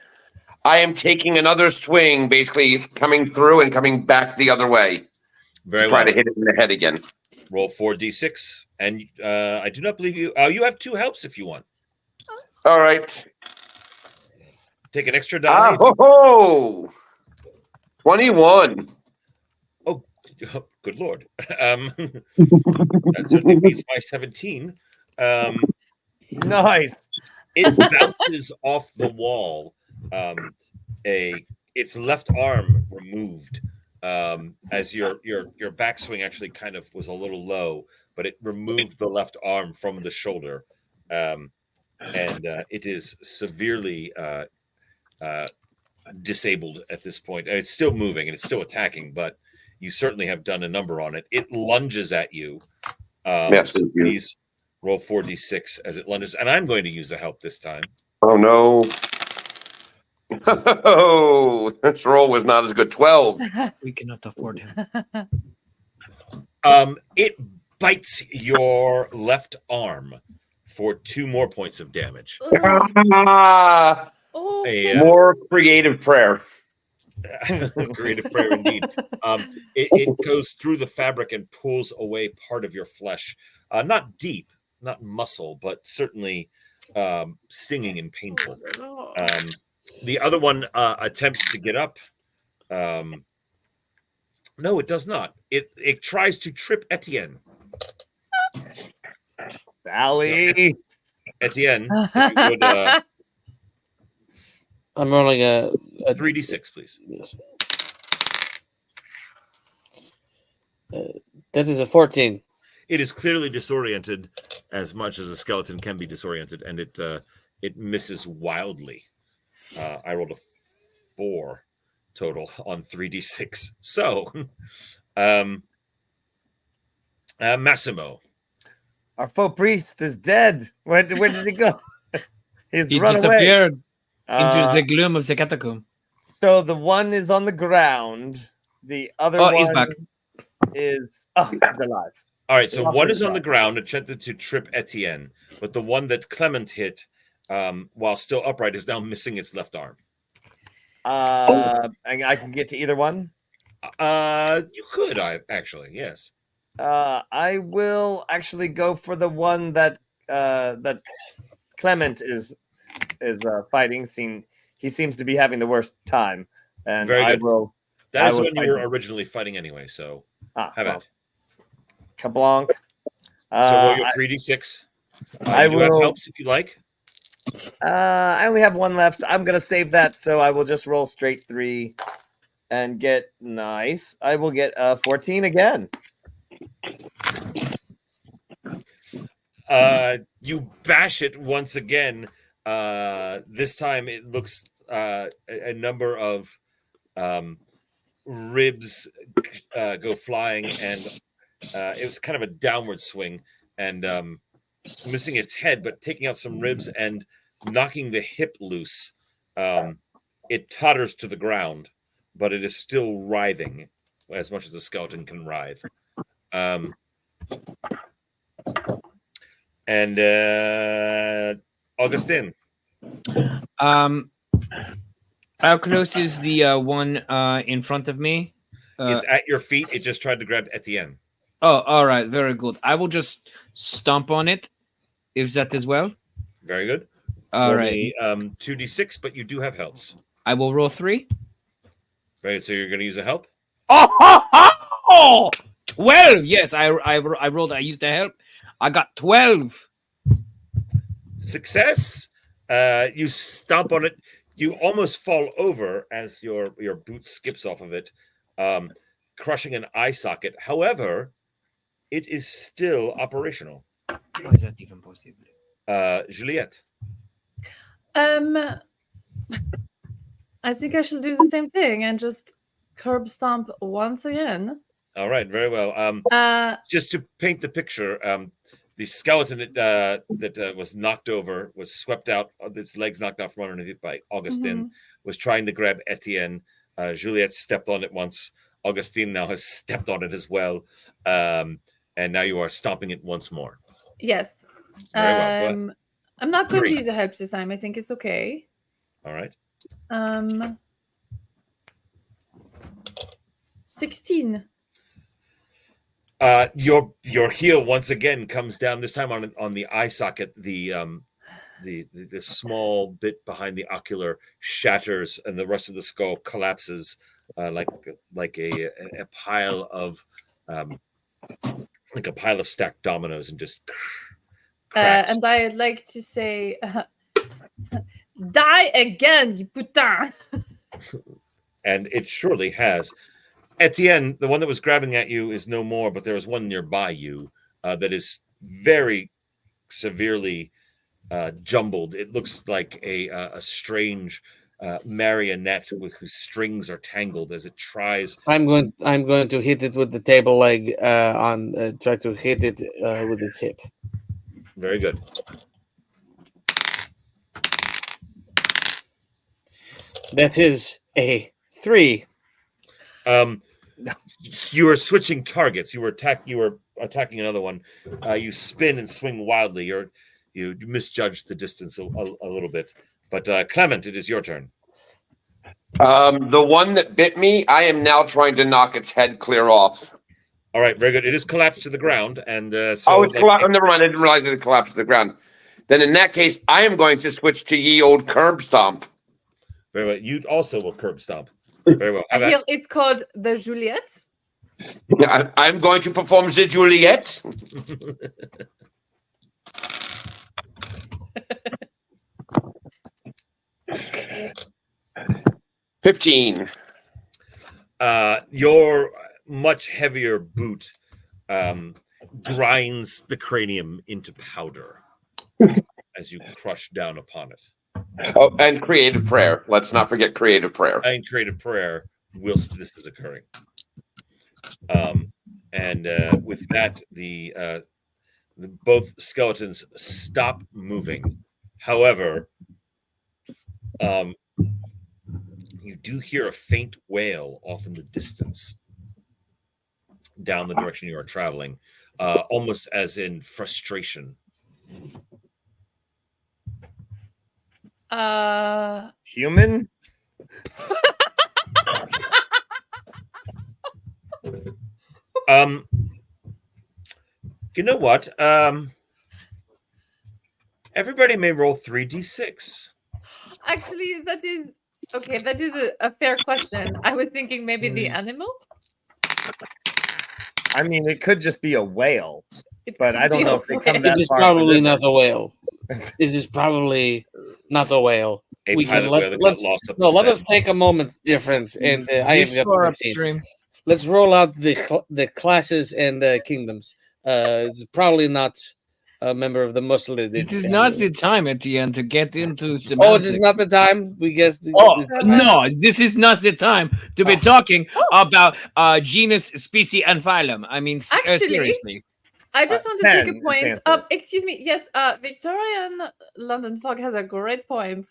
I am taking another swing, basically coming through and coming back the other way. Very try to hit it in the head again. Roll 4d6, and I do not believe you. You have 2 helps if you want. All right. Take an extra die. 21. Oh, good Lord. That certainly beats my 17. Nice. It bounces off the wall. Its left arm removed as your backswing actually kind of was a little low, but it removed the left arm from the shoulder, and it is severely disabled at this point. It's still moving and it's still attacking, but you certainly have done a number on it. It lunges at you. Yes, so please roll 4d6 as it lunges, and I'm going to use a help this time. Oh no. Oh, this roll was not as good. 12. We cannot afford him. It bites your left arm for 2 more points of damage. Ah, Oh. more creative prayer. Creative prayer indeed. It goes through the fabric and pulls away part of your flesh. Not deep, not muscle, but certainly stinging and painful. The other one attempts to get up. No, it does not. It tries to trip Etienne. Sally. Etienne, if you would, I'm rolling a 3d6, please. That is a 14. It is clearly disoriented, as much as a skeleton can be disoriented, and it misses wildly. I rolled a 4 total on 3d6. So, Massimo. Our faux priest is dead. Where did he go? He run away. disappeared into the gloom of the catacomb. So the one is on the ground. The other Oh, one he's back. is he's alive. All right, so one is on the ground, attempted to trip Etienne, but the one that Clement hit, while still upright, is now missing its left arm. And I can get to either one. You could, actually, yes. I will actually go for the one that that Clement is fighting. He seems to be having the worst time, and Very good. I will. That I is the will one you fight were him. originally fighting anyway. So have well, it. Kablanc. So roll your 3d6. I You do have will. helps if you like. I only have one left. I'm gonna save that, so I will just roll straight 3 and get nice. I will get 14 again. You bash it once again. This time it looks a number of ribs go flying, and it was kind of a downward swing, and missing its head, but taking out some ribs and knocking the hip loose. It totters to the ground, but it is still writhing as much as the skeleton can writhe. And Augustine. How close is the one in front of me? It's at your feet. It just tried to grab Etienne. Oh, all right. Very good. I will just stomp on it, if that is well. Very good. All right. 2d6, but you do have helps. I will roll 3. Right, so you're going to use a help? Oh, 12. Yes, I rolled. I used the help. I got 12. Success. You stomp on it. You almost fall over as your boot skips off of it, crushing an eye socket. However, it is still operational. How is that even possible? Juliette. I think I should do the same thing and just curb stomp once again. All right, very well. Just to paint the picture, the skeleton that was knocked over, was swept out, its legs knocked out from underneath it by Augustine, was trying to grab Etienne. Juliette stepped on it once. Augustine now has stepped on it as well. And now you are stomping it once more. Yes. Very well. I'm not going to use a help this time. I think it's okay. All right. 16. Your heel once again comes down. This time on the eye socket. The small bit behind the ocular shatters, and the rest of the skull collapses like a pile of stacked dominoes, and just And I'd like to say, die again, you putain. And it surely has. Etienne, the one that was grabbing at you is no more, but there is one nearby you that is very severely jumbled. It looks like a strange marionette whose strings are tangled as it tries. I'm going to hit it with the table leg try to hit it with its hip. Very good. That is a 3. You are switching targets. You were attacking another one. You spin and swing wildly. You misjudged the distance a little bit. But Clement, it is your turn. The one that bit me, I am now trying to knock its head clear off. All right, very good. It is collapsed to the ground, and never mind. I didn't realize it collapsed to the ground. Then in that case, I am going to switch to ye old curb stomp. Very well. You also will curb stomp. Very well. It's called the Juliet. I'm going to perform the Juliet. 15. Your much heavier boot grinds the cranium into powder as you crush down upon it. Oh, and creative prayer. Let's not forget creative prayer. And creative prayer whilst this is occurring. And with that, the both skeletons stop moving. However, you do hear a faint wail off in the distance down the direction you are traveling, almost as in frustration. Human? You know what? Everybody may roll 3d6. Actually, that is okay. That is a fair question. I was thinking maybe the animal. I mean, it could just be a whale, but I could don't be know a if they come whale. that It is far. probably not the whale. It is probably not the whale. A pilot whale that got lost up the let set. us take a moment difference, and I have got Score 15. upstream. Let's roll out the classes and kingdoms. It's probably not a member of the Muslim. This is not the time at the end to get into Oh, semantics. this is not the time. We guess. Oh no, this is not the time to be talking about genus, species, and phylum. I mean, Actually, seriously. I just want to take a 10 point. is the answer. Excuse me. Yes, Victorian London Fog has a great point.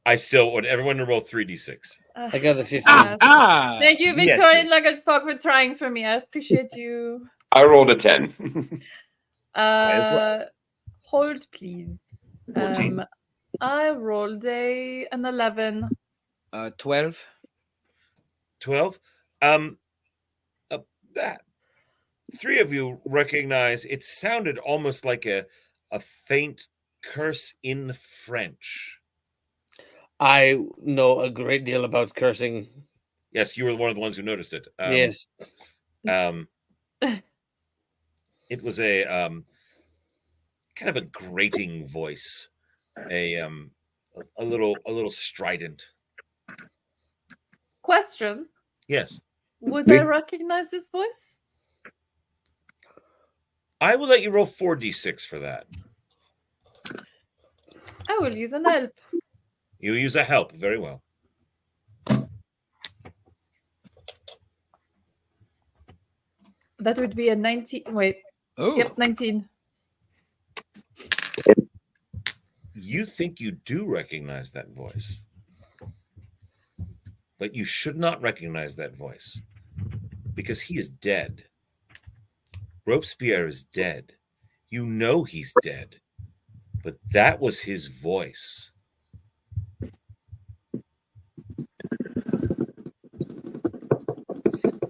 I still want everyone to roll 3d6. I got the 15. Thank you, Yes, Victorian London Fog, for trying for me. I appreciate you. I rolled a 10. Hold, please. 14. I rolled an 11. 12. 12. That three of you recognize it sounded almost like a faint curse in French. I know a great deal about cursing. Yes, you were one of the ones who noticed it. Yes. It was a kind of a grating voice, a little strident. Question. Yes, Would I recognize this voice? I will let you roll 4d6 for that. I will use an help. You use a help. Very well. That would be a 19. Wait. Oh, Yep, 19. You think you do recognize that voice, but you should not recognize that voice because he is dead. Robespierre is dead. You know he's dead, but that was his voice.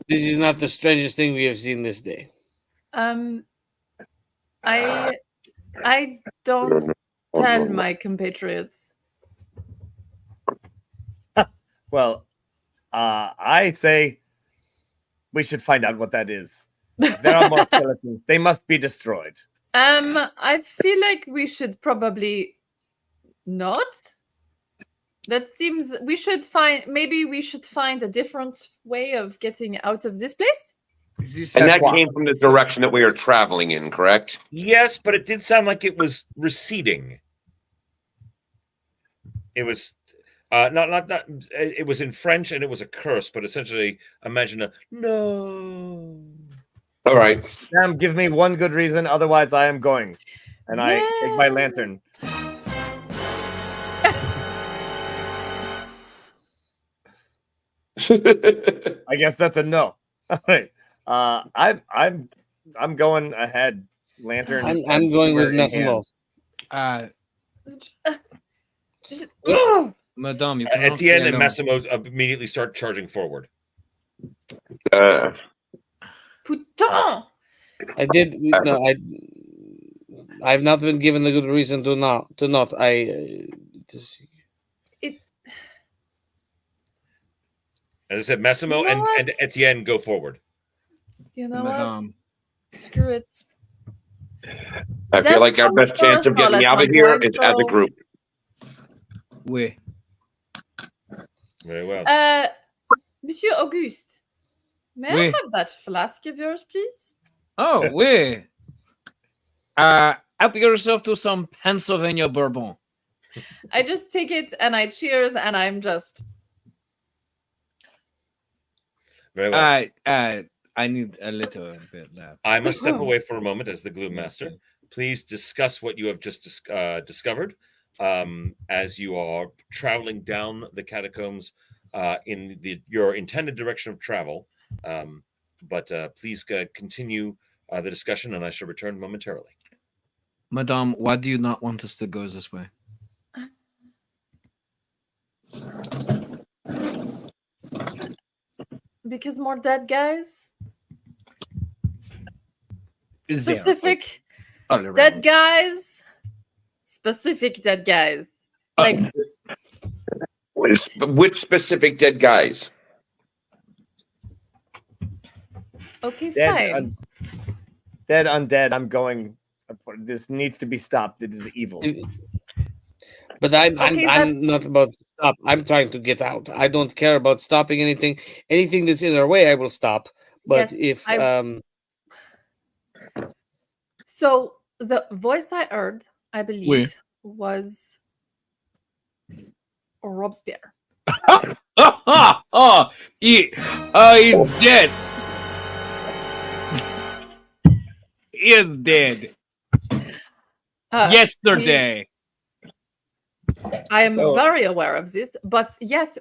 This is not the strangest thing we have seen this day. I don't tell my compatriots. Well, I say we should find out what that is. If there are more skeletons, they must be destroyed. I feel like we should probably not. That seems we should find a different way of getting out of this place. And that came from the direction that we are traveling in, correct? Yes, but it did sound like it was receding. It was not. It was in French and it was a curse, but essentially, imagine a no. All right. Sam, give me one good reason, otherwise I am going. And I take my lantern. I guess that's a no. All right. I'm going ahead. Lantern. I'm going with Massimo. Madame, you Etienne and Massimo immediately start charging forward. Putain! I've not been given a good reason to not. As I said, Massimo and Etienne go forward. You know what? Screw it. I feel like our best chance of getting out of here is as a group. Oui. Very well. Monsieur Auguste, may I have that flask of yours, please? Oh, oui. Help yourself to some Pennsylvania bourbon. I just take it and I cheers and I'm just... Very well. I need a little bit left. I must step away for a moment as the Gloom Master. Please discuss what you have just discovered as you are traveling down the catacombs in your intended direction of travel. But please continue the discussion, and I shall return momentarily. Madame, why do you not want us to go this way? Because more dead guys? Specific dead guys? Specific dead guys. Like which specific dead guys? Okay, dead, fine. Dead undead. I'm going. This needs to be stopped. It is evil. But I'm not about to stop. I'm trying to get out. I don't care about stopping anything. Anything that's in our way, I will stop. But yes, so the voice I heard, I believe, was Robespierre. He's dead. He is dead. Yesterday. I am very aware of this, but yes,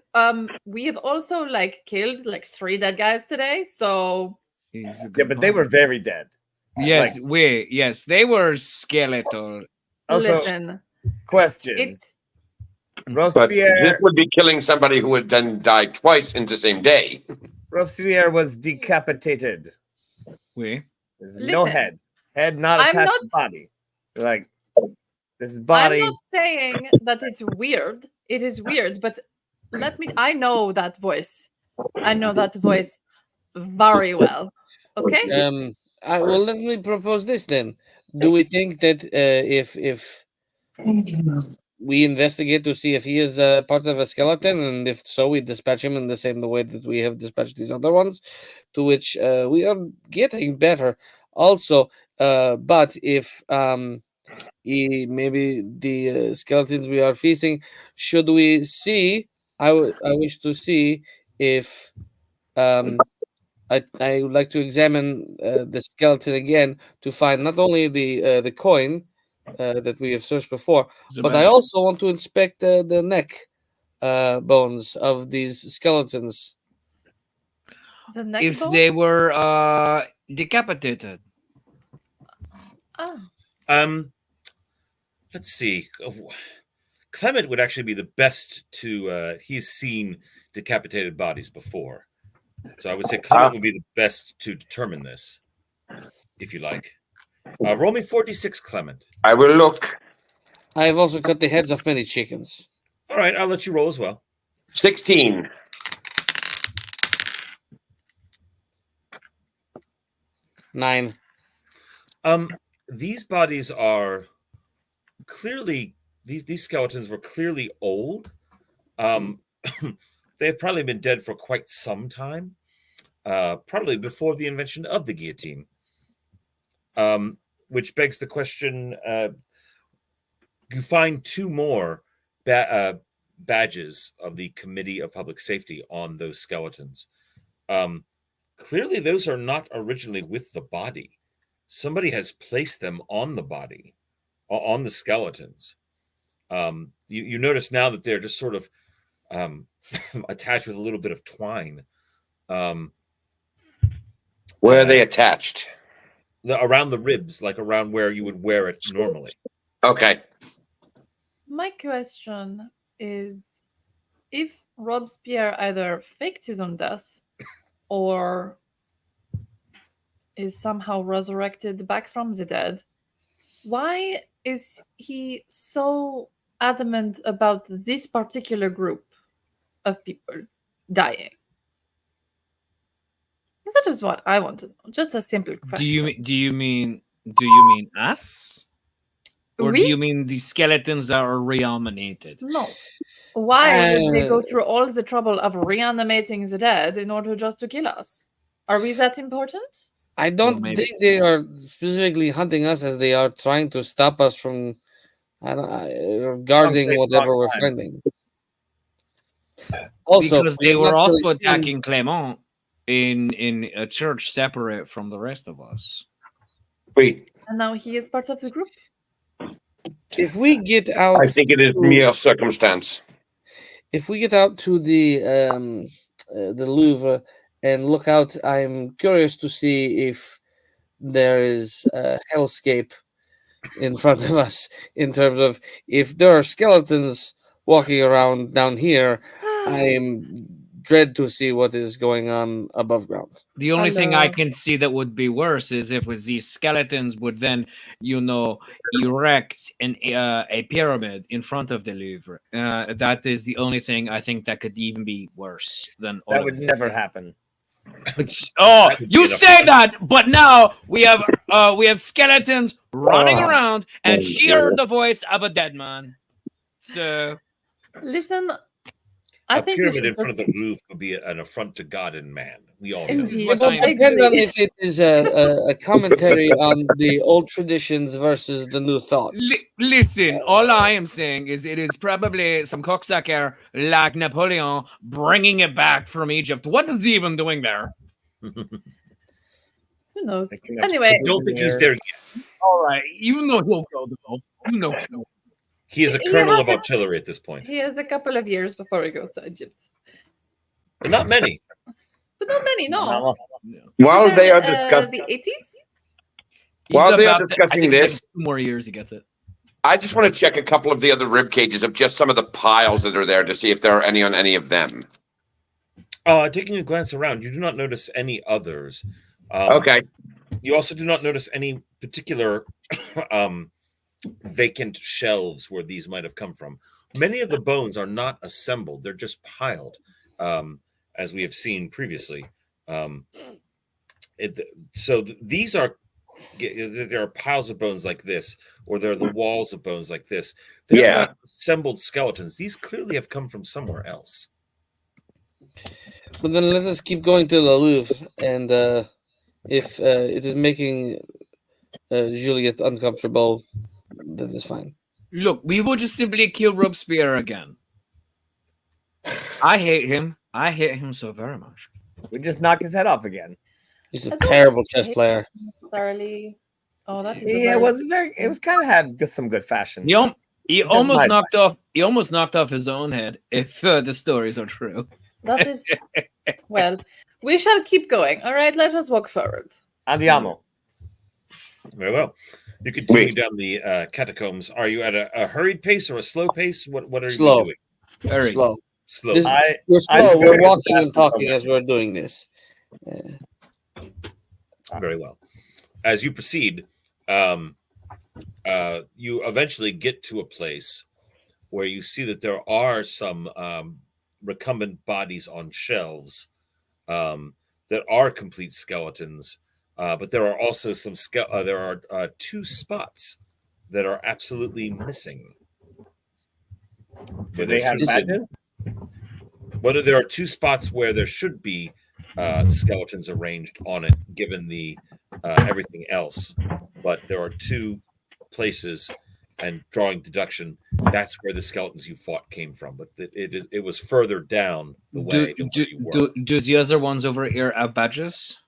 we have also killed 3 dead guys today. So yeah, but they were very dead. Yes, yes, they were skeletal. Also, listen, question. It's Robespierre. But this would be killing somebody who would then die twice in the same day. Robespierre was decapitated. Oui. There's no head. Head not attached to body. This body. I'm not saying that it's weird. It is weird, but I know that voice. I know that voice very well. Okay? Well, let me propose this then. Do we think that if we investigate to see if he is part of a skeleton, and if so, we dispatch him in the same way that we have dispatched these other ones, to which we are getting better also. But if maybe the skeletons we are feasting, should we see? I wish to see if I would like to examine the skeleton again to find not only the coin that we have searched before, but I also want to inspect the neck bones of these skeletons. The neck if bone? they were decapitated. Let's see. Clement would actually be the best to. He's seen decapitated bodies before, so I would say Clement would be the best to determine this, if you like. Roll me 46, Clement. I will look. I have also cut the heads off many chickens. All right, I'll let you roll as well. 16. 9. these bodies are clearly these skeletons were clearly old. They've probably been dead for quite some time, probably before the invention of the guillotine. Which begs the question: you find two more badges of the Committee of Public Safety on those skeletons. Clearly, those are not originally with the body. Somebody has placed them on the body, on the skeletons. You notice now that they're just sort of attached with a little bit of twine. Where are they attached? Around the ribs, like around where you would wear it normally. Okay. My question is, if Robespierre either faked his own death or is somehow resurrected back from the dead, why is he so adamant about this particular group of people dying? That is what I want to know. Just a simple question. Do you mean us? Or do you mean the skeletons that are reanimated? No. Why would they go through all the trouble of reanimating the dead in order just to kill us? Are we that important? I don't think they are specifically hunting us as they are trying to stop us from guarding whatever we're finding. Also, because they were also attacking Clement in a church separate from the rest of us. Wait. And now he is part of the group. If we get out, I think it is mere circumstance. If we get out to the Louvre and look out, I'm curious to see if there is a hellscape in front of us. In terms of if there are skeletons walking around down here, I'm dread to see what is going on above ground. The only thing I can see that would be worse is if with these skeletons would then, erect a pyramid in front of the Louvre. That is the only thing I think that could even be worse than all that of would this. never happen. You say that, but now we have skeletons running around, and she heard the voice of a dead man. So, listen, I think pyramid in front of the Louvre would be an affront to God and man. We all know. It depends on if it is a commentary on the old traditions versus the new thoughts. Listen, all I am saying is it is probably some cocksucker like Napoleon bringing it back from Egypt. What is he even doing there? Who knows? Anyway, I don't think he's there yet. All right, you know he'll go though. You know. He is a colonel of artillery at this point. He has a couple of years before he goes to Egypt. But not many. But not many, no. While they are discussing the 80s? While they are discussing this, 2 more years he gets it. I just want to check a couple of the other rib cages of just some of the piles that are there to see if there are any on any of them. Taking a glance around, you do not notice any others. Okay. You also do not notice any particular vacant shelves where these might have come from. Many of the bones are not assembled; they're just piled, as we have seen previously. These are there are piles of bones like this, or there are the walls of bones like this. They're not assembled skeletons. These clearly have come from somewhere else. But then let us keep going to the Louvre, and if it is making Juliet uncomfortable, that is fine. Look, we will just simply kill Robespierre again. I hate him. I hate him so very much. We just knock his head off again. He's a terrible chess player. Thoroughly. Oh, that is. Yeah, it was very. It was kind of had some good fashion. He almost knocked off. He almost knocked off his own head. If the stories are true. That is. Well, we shall keep going. All right, let us walk forward. Andiamo. Very well. You continue down the catacombs. Are you at a hurried pace or a slow pace? What are you doing? Very slow. Slow. We're slow. We're walking and talking as we're doing this. Very well. As you proceed, you eventually get to a place where you see that there are some recumbent bodies on shelves that are complete skeletons. but there are also some there are 2 spots that are absolutely missing. Do they have badges? Whether there are 2 spots where there should be skeletons arranged on it, given the everything else, but there are 2 places, and drawing deduction, that's where the skeletons you fought came from. But it was further down the way than where you were. Do the other ones over here have badges?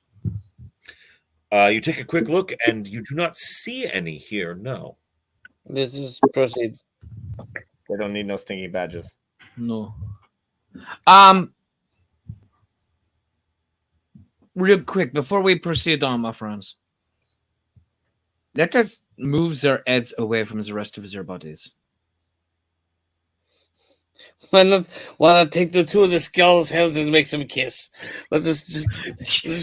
You take a quick look, and you do not see any here. No. Let's just proceed. They don't need no stinky badges. No. Real quick, before we proceed on, my friends, let us move their heads away from the rest of their bodies. Why not take the 2 of the skulls' heads and make them kiss? Let's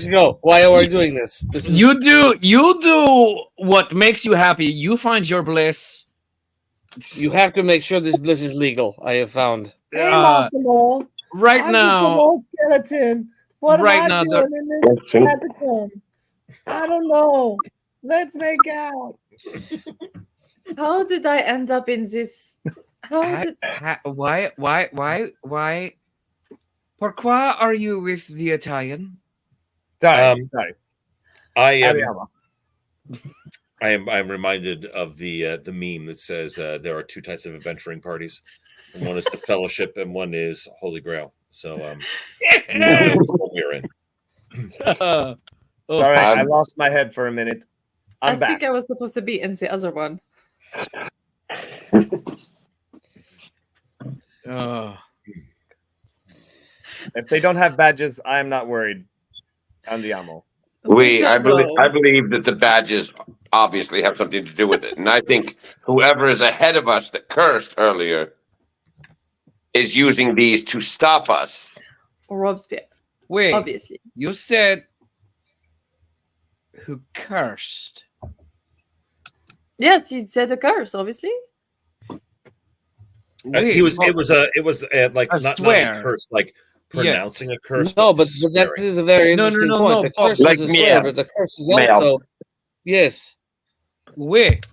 go. Why are we doing this? You do what makes you happy. You find your bliss. You have to make sure this bliss is legal. I have found. Right now, skeleton. What right am I now, doing in this catacomb? I don't know. Let's make out. How did I end up in this? Why? Pourquoi are you with the Italian? Sorry. I'm reminded of the meme that says there are 2 types of adventuring parties, and one is the Fellowship, and one is Holy Grail. So you know what we're in. Sorry, I lost my head for a minute. I I'm back. think I was supposed to be in the other one. If they don't have badges, I am not worried. Andiamo. I believe that the badges obviously have something to do with it, and I think whoever is ahead of us that cursed earlier is using these to stop us. Robespierre. Wait, obviously. You said who cursed? Yes, he said a curse, obviously. It was like not a curse, like pronouncing a curse. No, but that is a very interesting point. The curse is a swear, but the curse is also yes. Wait.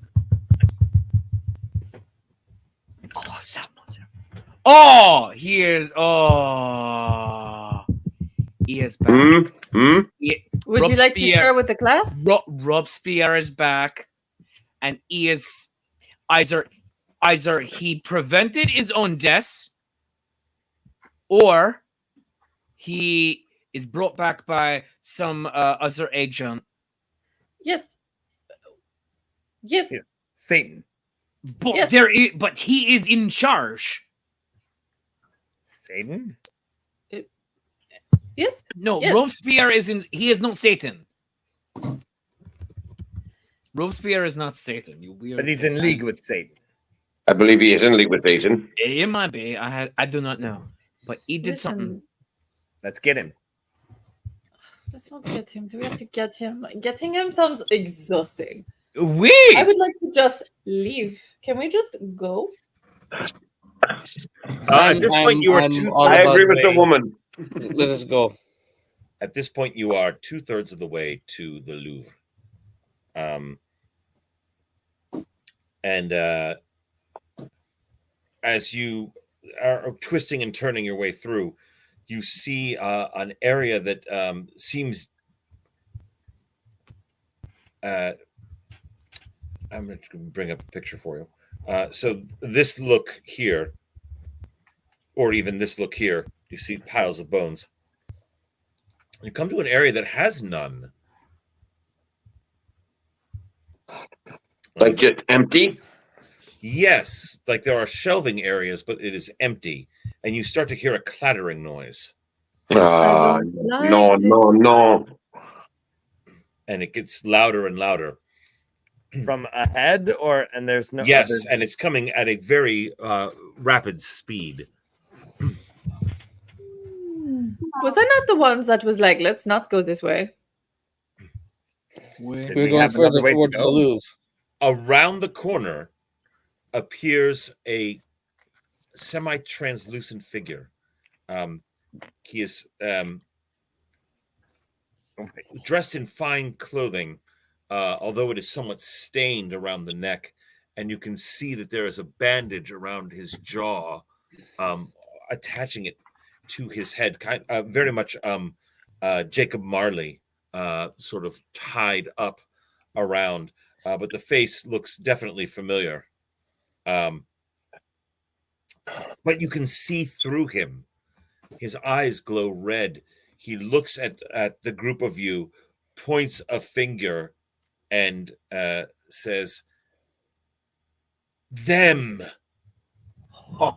Oh, he is. Oh, he is back. Would you like to share with the class? Robespierre is back, and he is either he prevented his own death, or he is brought back by some other agent. Yes. Yes. Yeah. Satan. But but he is in charge. Satan? Yes. No, yes. Robespierre he is not Satan. Robespierre is not Satan. You weird. But he's in league with Satan. I believe he is in league with Satan. It might be. I do not know. But he did something. Let's get him. Let's not get him. Do we have to get him? Getting him sounds exhausting. I would like to just leave. Can we just go? At this point, you are I agree with the woman. Let us go. At this point, you are 2/3 of the way to the Louvre. And as you are twisting and turning your way through, you see an area that seems. I'm going to bring up a picture for you. So this look here, or even this look here, you see piles of bones. You come to an area that has none. Like just empty? Yes, like there are shelving areas, but it is empty. And you start to hear a clattering noise. No. And it gets louder and louder. From ahead, and there's no. Yes, and it's coming at a very rapid speed. Was I not the ones that was like, let's not go this way? We're going further towards the Louvre. Around the corner appears a semi-translucent figure. He is dressed in fine clothing, although it is somewhat stained around the neck, and you can see that there is a bandage around his jaw, attaching it to his head, very much Jacob Marley, sort of tied up around, but the face looks definitely familiar. But you can see through him. His eyes glow red. He looks at the group of you, points a finger, and says, "Them."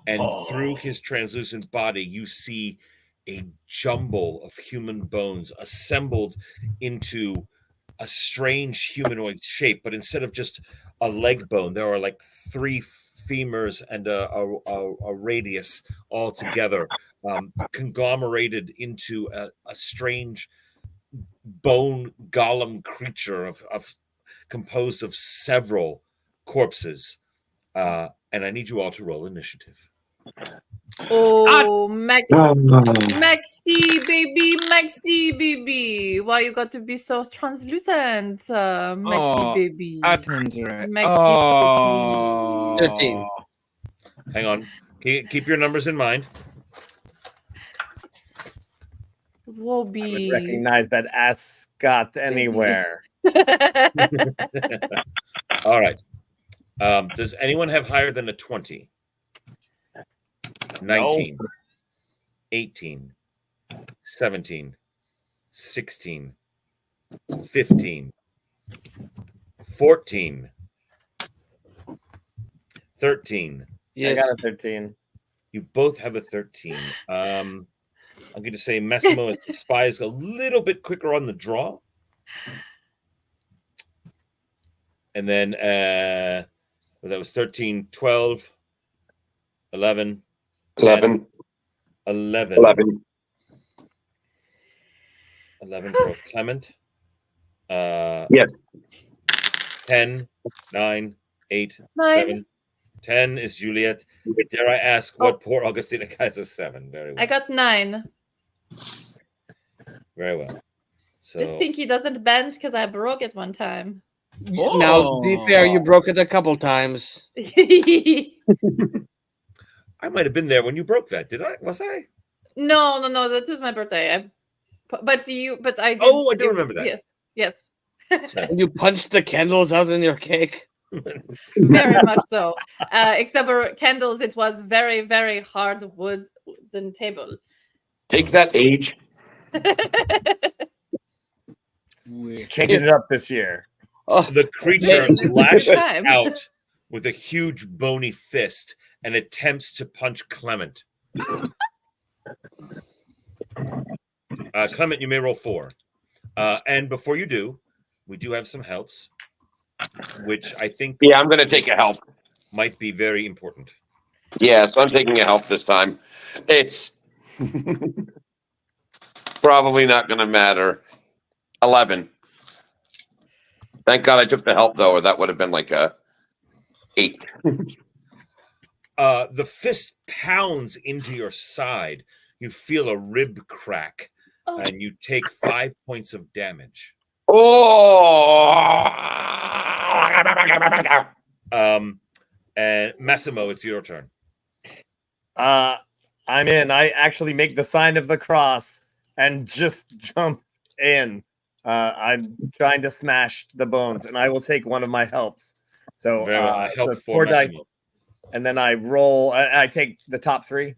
And through his translucent body, you see a jumble of human bones assembled into a strange humanoid shape. But instead of just a leg bone, there are like 3 femurs and a radius all together, conglomerated into a strange bone golem creature of composed of several corpses. And I need you all to roll initiative. Oh, Maxi, baby. Why you got to be so translucent, Maxi, baby? Maxi, 13. Hang on. Keep your numbers in mind. Wobby. I would recognize that ascot anywhere. All right. Does anyone have higher than a 20? 19, 18, 17, 16, 15, 14, 13. Yes. I got a 13. You both have a 13. I'm going to say Massimo as the spy is a little bit quicker on the draw. And then that was 13, 12, 11. 11. 11. 11. 11 for Clement. Yes. 10, 9, 8, 9. 7. 10 is Juliet. Dare I ask what poor Augustina has a 7? Very well. I got 9. Very well. So This pinky doesn't bend because I broke it one time. Now, to be fair, you broke it a couple times. I might have been there when you broke that. Did I? Was I? No. That was my birthday. But I. Did, Oh, I do remember that. Yes. You punched the candles out in your cake. Very much so. Except for candles, it was very, very hard wooden table. Take that, age. Changing it up this year. Oh, The creature This is the lashes time. out with a huge bony fist and attempts to punch Clement. Clement, you may roll 4. And before you do, we do have some helps, which I think Yeah, I'm going to take a help. might be very important. Yeah, so I'm taking a help this time. It's probably not going to matter. 11. Thank God I took the help, though, or that would have been like a 8. The fist pounds into your side. You feel a rib crack, and you take 5 points of damage. Oh! And Massimo, it's your turn. I'm in. I actually make the sign of the cross and just jump in. I'm trying to smash the bones, and I will take one of my helps. So, Very well. Help so for 4 dice, Massimo. and then I roll. I take the top 3.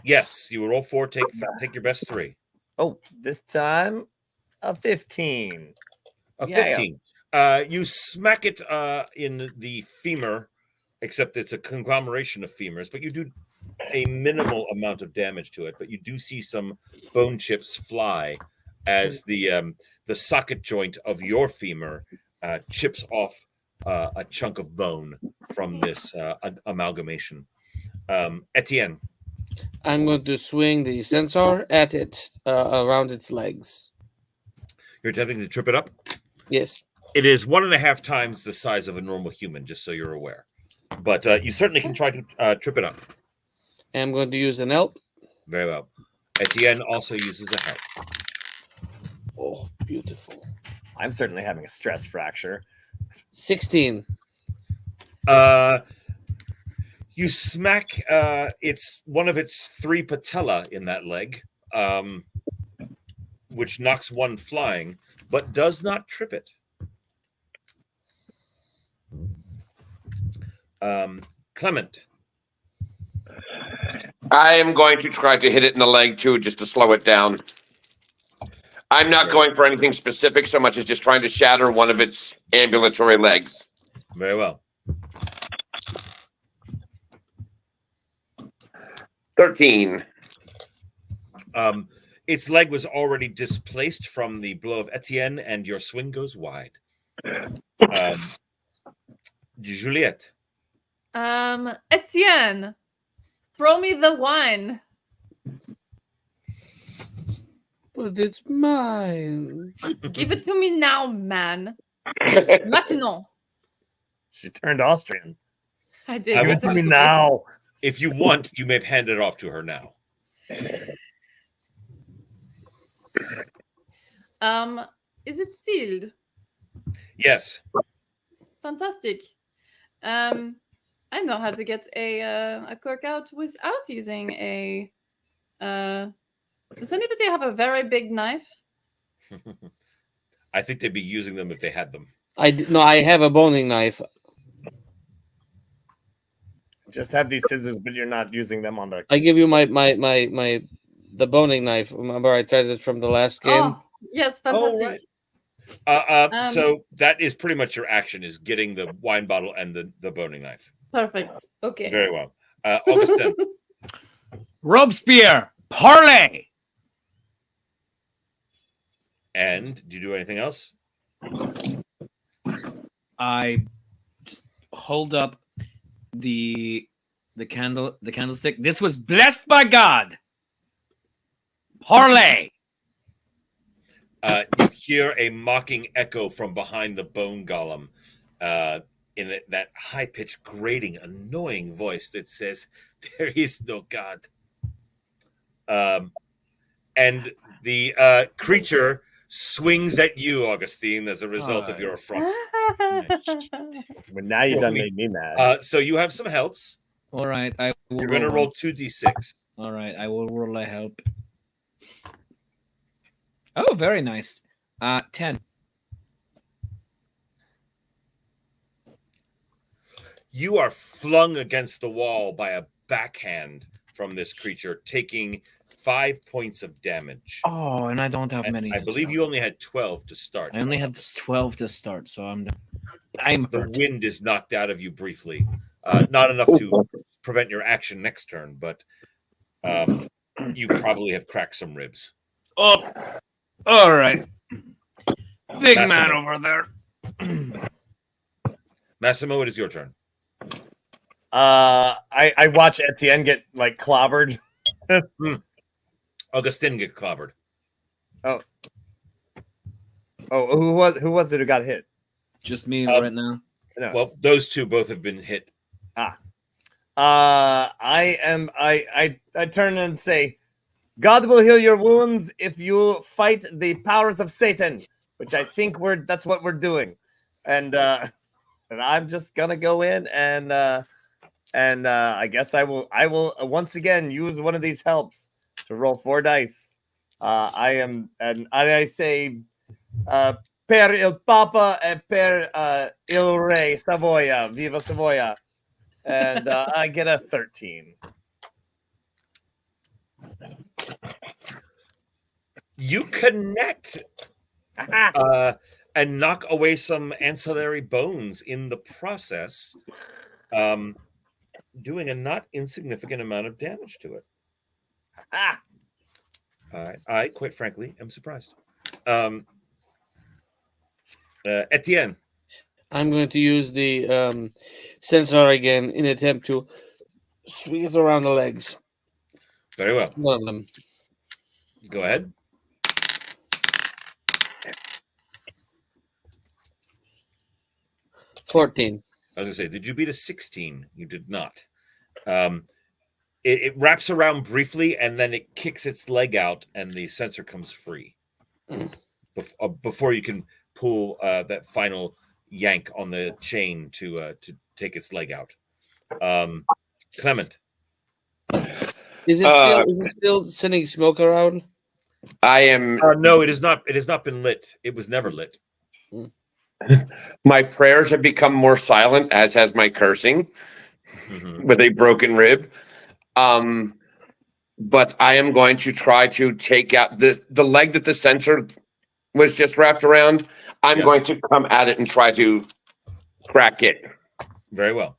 Yes, you will roll 4. Take your best 3. Oh, this time a 15. A Yeah. 15. You smack it in the femur, except it's a conglomeration of femurs, but you do a minimal amount of damage to it. But you do see some bone chips fly as the socket joint of your femur chips off a chunk of bone from this amalgamation. Etienne. I'm going to swing the sensor at it around its legs. You're attempting to trip it up? Yes. It is 1.5 times the size of a normal human, just so you're aware. But you certainly can try to trip it up. I'm going to use an help. Very well. Etienne also uses a help. Oh, beautiful. I'm certainly having a stress fracture. 16. You smack it's one of its 3 patella in that leg, which knocks one flying, but does not trip it. Clement. I am going to try to hit it in the leg too, just to slow it down. I'm not going for anything specific so much as just trying to shatter one of its ambulatory legs. Very well. 13. Its leg was already displaced from the blow of Etienne, and your swing goes wide. Juliette. Etienne, throw me the wine. But it's mine. Give it to me now, man. Maintenant. She turned Austrian. I did. Give it to me now. If you want, you may hand it off to her now. Is it sealed? Yes. Fantastic. I know how to get a cork out without using a. Does anybody have a very big knife? I think they'd be using them if they had them. I have a boning knife. Just have these scissors, but you're not using them on the. I give you the boning knife. Remember, I tried it from the last game. Oh, yes, fantastic. Right. So that is pretty much your action: is getting the wine bottle and the boning knife. Perfect. Okay. Very well. Augustin. Robespierre, parlay. And do you do anything else? I just hold up the candlestick. This was blessed by God. Parlay. You hear a mocking echo from behind the bone golem, in that high-pitched, grating, annoying voice that says, "There is no God." And the creature swings at you, Augustine, as a result of your affront. But now you done made me mad. So you have some helps. All right, I will. You're going to roll 2d6. All right, I will roll a help. Oh, very nice. 10. You are flung against the wall by a backhand from this creature, taking 5 points of damage. Oh, and I don't have many. I believe you only had 12 to start. I only had 12 to start, so I'm the hurt. wind is knocked out of you briefly. Not enough to prevent your action next turn, but you probably have cracked some ribs. Oh, all right. Big Massimo. man over there. Massimo, it is your turn. I watch Etienne get like clobbered. Augustin get clobbered. Oh, who was it who got hit? Just me right now. No. Well, those two both have been hit. I turn and say, God will heal your wounds if you fight the powers of Satan, which I think that's what we're doing. And I'm just gonna go in and I guess I will once again use one of these helps to roll 4 dice. I say per il Papa e per il Re Savoia, viva Savoia. And I get a 13. You connect and knock away some ancillary bones in the process, doing a not insignificant amount of damage to it. I quite frankly am surprised. Etienne. I'm going to use the sensor again in attempt to swing it around the legs. Very well. One of them. Go ahead. 14. I was going to say, did you beat a 16? You did not. It wraps around briefly, and then it kicks its leg out, and the sensor comes free. before you can pull that final yank on the chain to take its leg out. Clement. Is it still sending smoke around? I am. No, it is not. It has not been lit. It was never lit. My prayers have become more silent, as has my cursing, with a broken rib. But I am going to try to take out the leg that the sensor was just wrapped around. I'm going to come at it and try to crack it. Very well.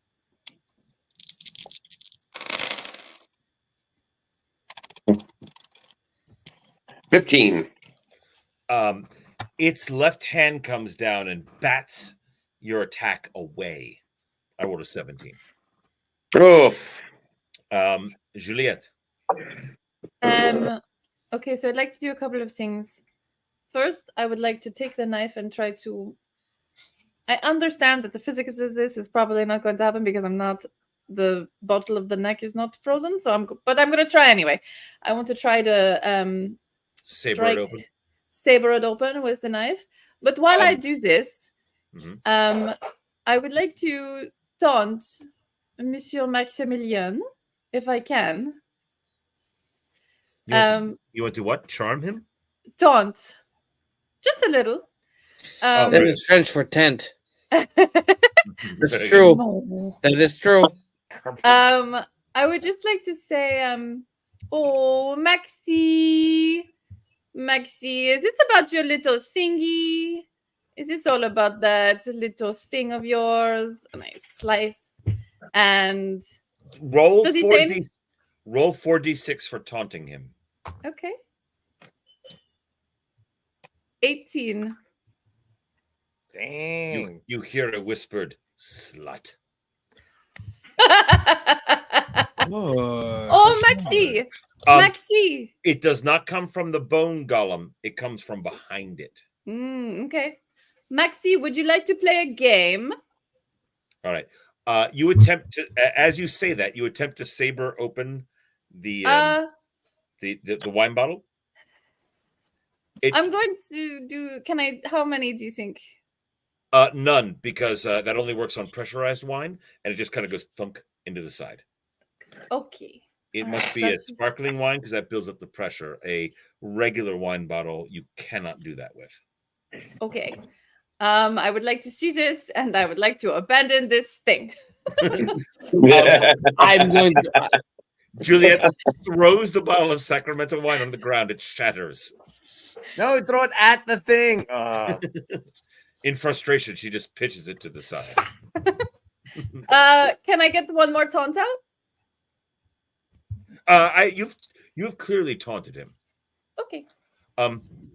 $15. Its left hand comes down and bats your attack away. I rolled a 17. Oof. Juliette. Okay, so I'd like to do a couple of things. First, I would like to take the knife and try to. I understand that the physics of this is probably not going to happen because I'm not. The bottle of the neck is not frozen, but I'm going to try anyway. I want to try to saber it open with the knife. But while I do this, I would like to taunt Monsieur Maximilien, if I can. You want to what? Charm him? Taunt. Just a little. That is French for tent. That's true. No. That is true. I would just like to say, oh, Maxi, is this about your little thingy? Is this all about that little thing of yours? A nice slice. And roll 4d6 for taunting him. Okay. 18. Dang. You hear a whispered slut. Oh, Maxi! Maxi! It does not come from the bone golem. It comes from behind it. Okay. Maxi, would you like to play a game? All right. You attempt to, as you say that, you attempt to saber open the wine bottle. I'm going to do. How many do you think? None, because that only works on pressurized wine, and it just kind of goes thunk into the side. Okay. It must be a sparkling wine because that builds up the pressure. A regular wine bottle, you cannot do that with. Okay. I would like to see this, and I would like to abandon this thing. I'm going to. Juliet throws the bottle of Sacramento wine on the ground. It shatters. No, throw it at the thing. In frustration, she just pitches it to the side. Can I get one more taunt out? You've clearly taunted him. Okay.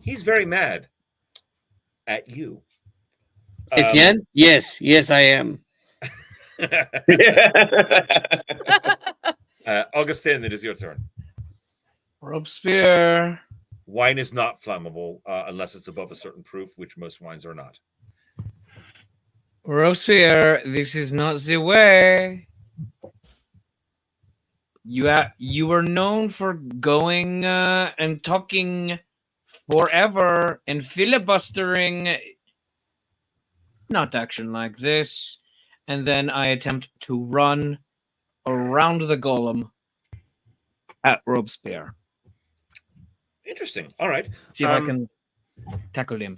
He's very mad at you. Etienne? Yes, I am. Augustin, it is your turn. Robespierre. Wine is not flammable unless it's above a certain proof, which most wines are not. Robespierre, this is not the way. You were known for going and talking forever and filibustering. Not action like this. And then I attempt to run around the golem at Robespierre. Interesting. All right. See if I can tackle him.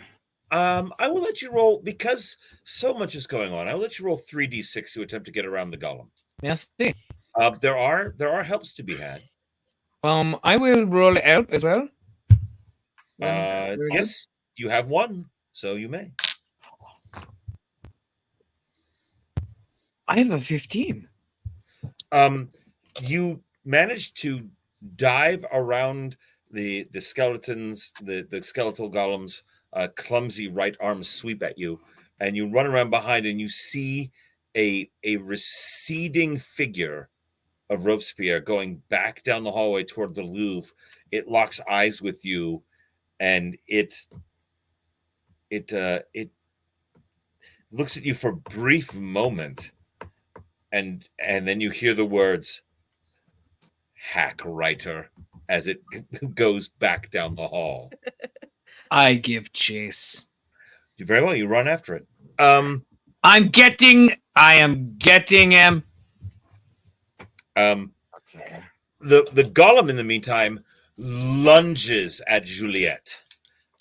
I will let you roll, because so much is going on. I'll let you roll 3d6 to attempt to get around the golem. Yes. There are helps to be had. I will roll help as well. Yes, you have one, so you may. I have a 15. You managed to dive around the skeletons, the skeletal golems. Clumsy right arm sweep at you, and you run around behind, and you see a receding figure of Robespierre going back down the hallway toward the Louvre. It locks eyes with you, and it looks at you for a brief moment, and then you hear the words "hack writer" as it goes back down the hall. I give chase. You very well. You run after it. I am getting him. The golem, in the meantime, lunges at Juliet,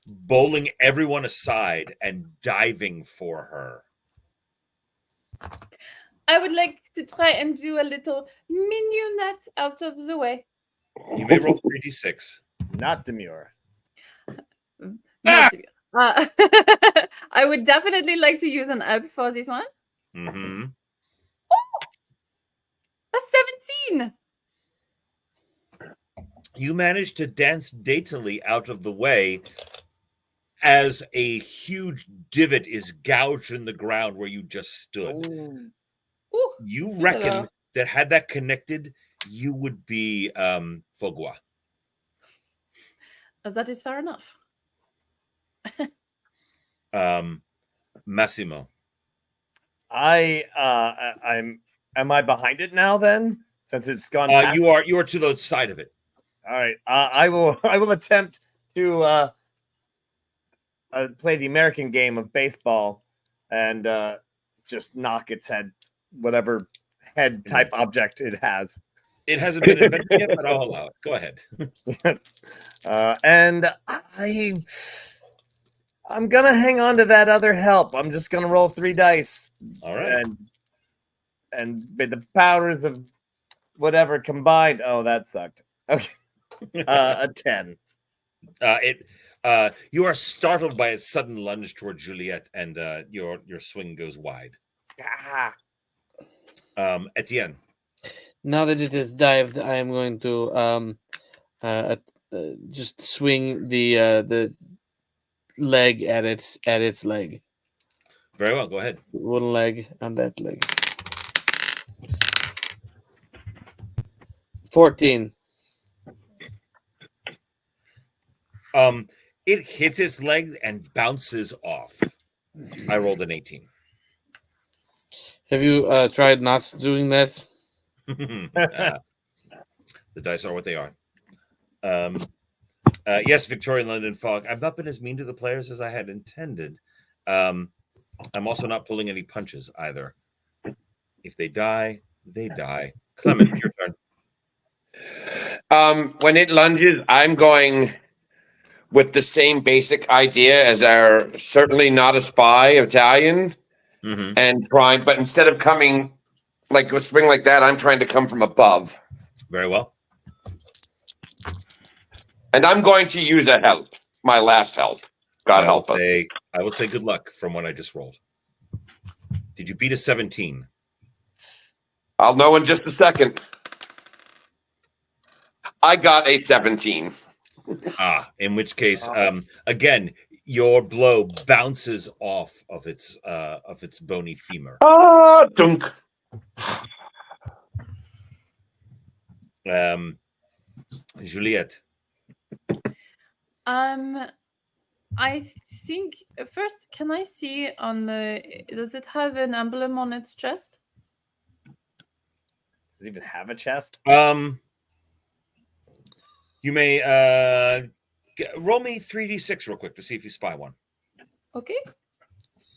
bowling everyone aside and diving for her. I would like to try and do a little mignonette out of the way. You may roll 3d6. Not demure. Not demure. I would definitely like to use an up for this one. Mm-hmm. A 17. You manage to dance daintily out of the way as a huge divot is gouged in the ground where you just stood. Ooh, You reckon that had that connected, you would be Fogua. that is fair enough. Massimo. I'm. Am I behind it now? Then, since it's gone. You are to the side of it. All right. I will attempt to play the American game of baseball and just knock its head, whatever head type object it has. It hasn't been invented yet, but I'll allow it. Go ahead. And I'm gonna hang on to that other help. I'm just gonna roll 3 dice. All right. And with the powers of whatever combined. Oh, that sucked. Okay. A 10. You are startled by its sudden lunge toward Juliet, and your swing goes wide. Etienne. Now that it has dived, I am going to just swing the leg at its leg. Very well. Go ahead. One leg and that leg. 14. It hits its legs and bounces off. I rolled an 18. Have you tried not doing that? The dice are what they are. Yes, Victorian London Fog. I've not been as mean to the players as I had intended. I'm also not pulling any punches either. If they die, they die. Clement, your turn. When it lunges, I'm going with the same basic idea as our certainly not a spy Italian, and trying, but instead of coming like a spring like that, I'm trying to come from above. Very well. And I'm going to use a help, my last help. God help us. I will say good luck from what I just rolled. Did you beat a 17? I'll know in just a second. I got a 17. In which case, again, your blow bounces off of its bony femur. Dunk. Juliet. I think first, can I see on the? Does it have an emblem on its chest? Does it even have a chest? You may roll me 3d6 real quick to see if you spy one. Okay.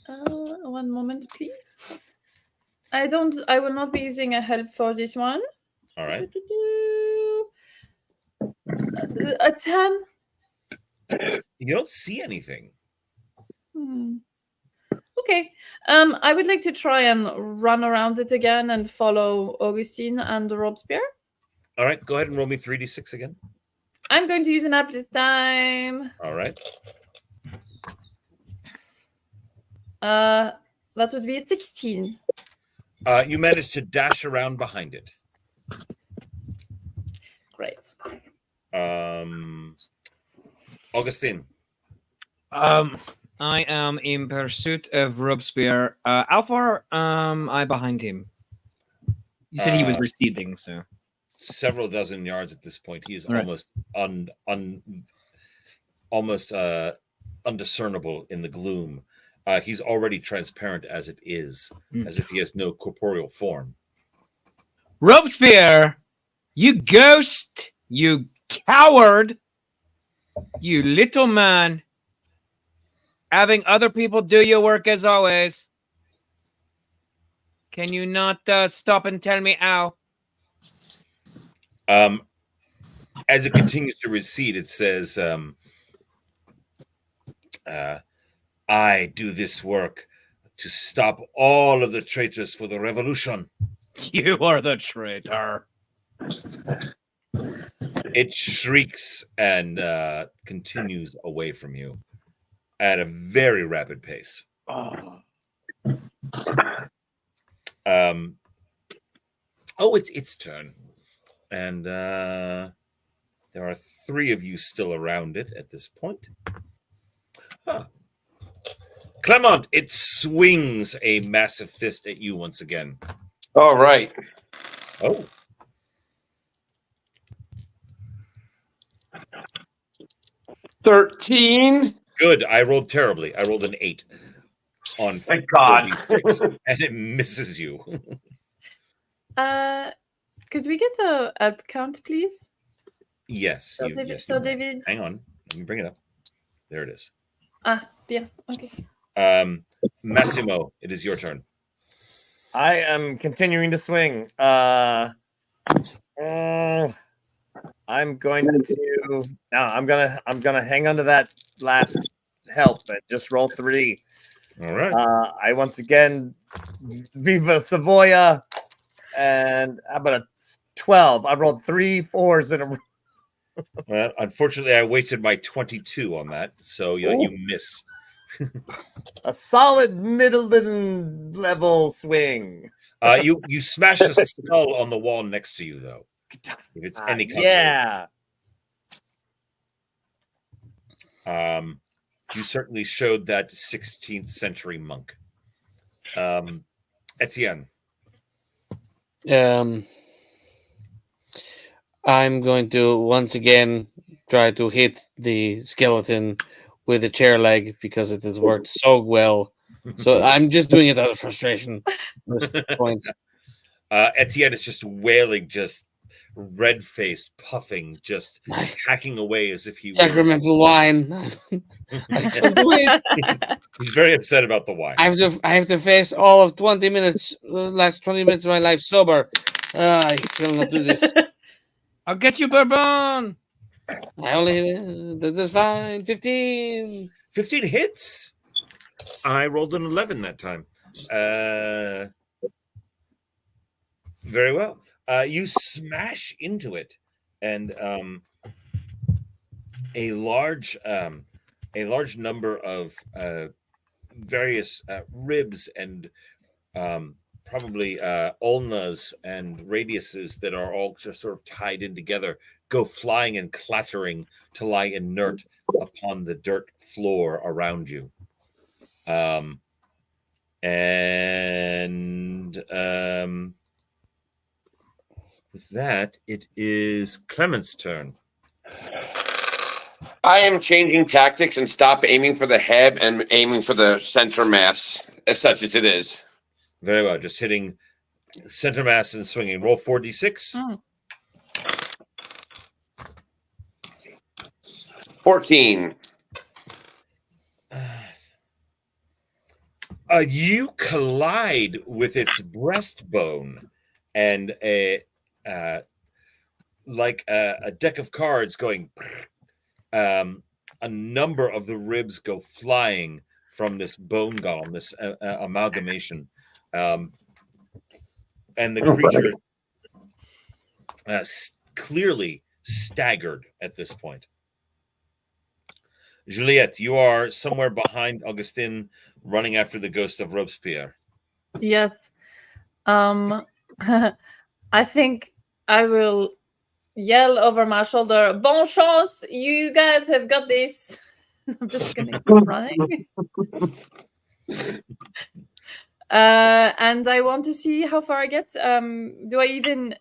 1 moment, please. I will not be using a help for this one. All right. A 10. You don't see anything. Okay. I would like to try and run around it again and follow Augustine and Robespierre. All right. Go ahead and roll me 3d6 again. I'm going to use an app this time. All right. That would be a 16. You managed to dash around behind it. Great. Augustine. I am in pursuit of Robespierre. How far I behind him? You said he was receding, so several dozen yards at this point. He is right. almost undiscernible in the gloom. He's already transparent as it is, as if he has no corporeal form. Robespierre, you ghost, you coward, you little man, having other people do your work as always. Can you not stop and tell me how? As it continues to recede, it says, I do this work to stop all of the traitors for the revolution. You are the traitor. It shrieks and continues away from you at a very rapid pace. It's its turn. And there are 3 of you still around it at this point. Clement, it swings a massive fist at you once again. All right. Oh. $13. Good. I rolled terribly. I rolled an 8 on Thank God. 4d6, and it misses you. Could we get a count, please? Yes. So, David. Hang on. Let me bring it up. There it is. Yeah. Okay. Massimo, it is your turn. I am continuing to swing. I'm going to I'm gonna hang on to that last help and just roll 3. All right. I once again Viva Savoia, and how about a 12? I rolled 3 4s in a row. Well, unfortunately, I wasted my 22 on that, so you miss. A solid middle level swing. You smash a skull on the wall next to you, though. If it's any consolation. Yeah. You certainly showed that 16th century monk. Etienne. I'm going to once again try to hit the skeleton with a chair leg because it has worked so well. So I'm just doing it out of frustration at this point. Etienne is just wailing, just red-faced, puffing, just hacking away as if he sacramental wine. I can't do it. He's very upset about the wine. I have to face all of 20 minutes, last 20 minutes of my life sober. I shall not do this. I'll get you, Bourbon. This is fine. 15. 15 hits. I rolled an 11 that time. Very well. You smash into it, and a large number of various ribs and probably ulnas and radiuses that are all just sort of tied in together go flying and clattering to lie inert upon the dirt floor around you. With that, it is Clement's turn. I am changing tactics and stop aiming for the head and aiming for the center mass, as such as it is. Very well. Just hitting center mass and swinging. Roll 4d6. 14. You collide with its breastbone, and like a deck of cards going, a number of the ribs go flying from this bone golem, this amalgamation, and the creature clearly staggered at this point. Juliette, you are somewhere behind Augustin, running after the ghost of Robespierre. Yes. I think I will yell over my shoulder, "Bon chance, you guys have got this." I'm just gonna keep running. And I want to see how far I get. Do I even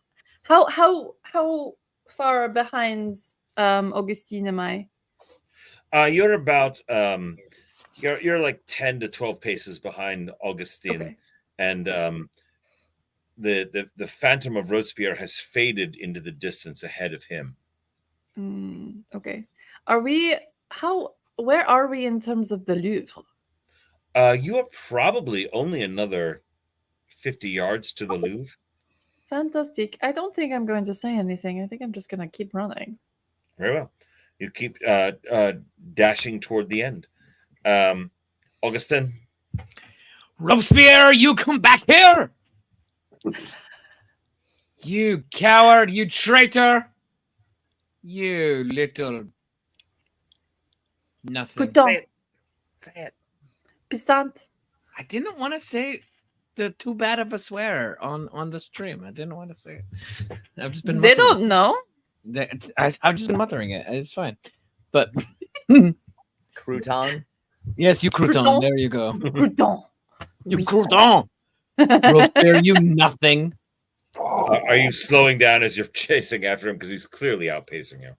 how far behind Augustine am I? You're about you're like 10 to 12 paces behind Augustine. Okay. And the phantom of Robespierre has faded into the distance ahead of him. Okay. Are we how where are we in terms of the Louvre? You are probably only another 50 yards to the Louvre. Fantastic. I don't think I'm going to say anything. I think I'm just going to keep running. Very well. You keep dashing toward the end. Augustin? Robespierre, you come back here! You coward, you traitor! You little nothing. Putain. Say it. Pissant. I didn't want to say the too bad of a swear on the stream. I didn't want to say it. I've just been. They muttering don't know. I've just been muttering it. It's fine. But Crouton. yes, you crouton. Crouton. There you go. Crouton. You crouton. Robespierre, you nothing. Are you slowing down as you're chasing after him? Because he's clearly outpacing you.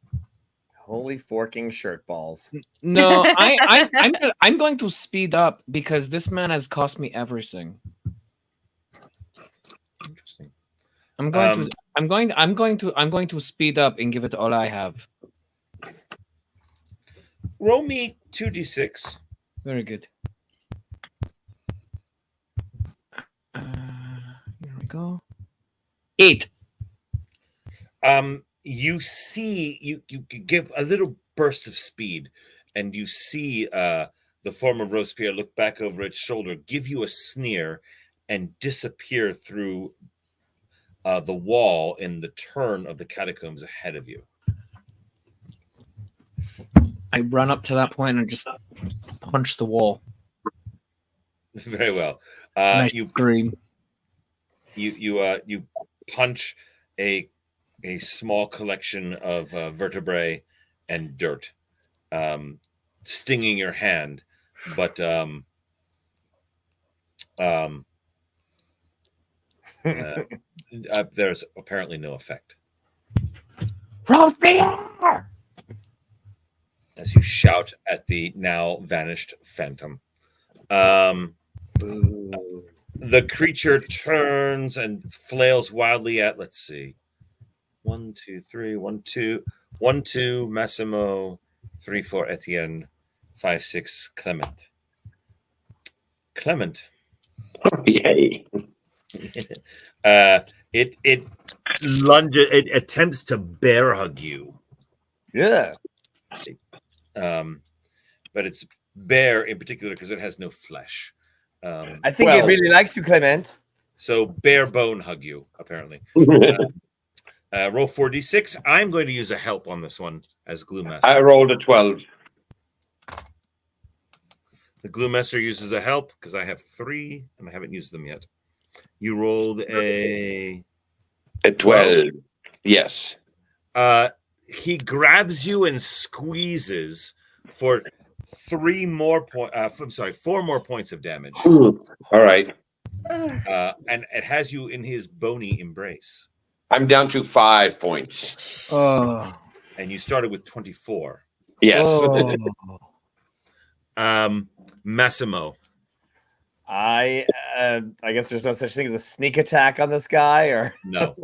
Holy forking shirt balls. No, I'm going to speed up because this man has cost me everything. Interesting. I'm going to speed up and give it all I have. Roll me 2d6. Very good. Here we go. 8. You see, you give a little burst of speed, and you see the form of Robespierre look back over its shoulder, give you a sneer, and disappear through the wall in the turn of the catacombs ahead of you. I run up to that point and just punch the wall. Very well. You scream. You punch a small collection of vertebrae and dirt, stinging your hand, but there's apparently no effect. Robespierre! As you shout at the now vanished phantom. The creature turns and flails wildly at, let's see, 1, 2, 3, 1, 2, 1, 2, Massimo, 3, 4, Etienne, 5, 6, Clement. Clement. Yay. It lunges, it attempts to bear hug you. Yeah. But it's bear in particular because it has no flesh. I think it really likes you, Clement. So bare bone hug you, apparently. Roll 4d6. I'm going to use a help on this one as glue master. I rolled a 12. The glue master uses a help because I have 3 and I haven't used them yet. You rolled a 12. Yes. He grabs you and squeezes for 4 more points of damage. All right. And it has you in his bony embrace. I'm down to 5 points. Oh. And you started with 24. Yes. Massimo. I guess there's no such thing as a sneak attack on this guy, or no.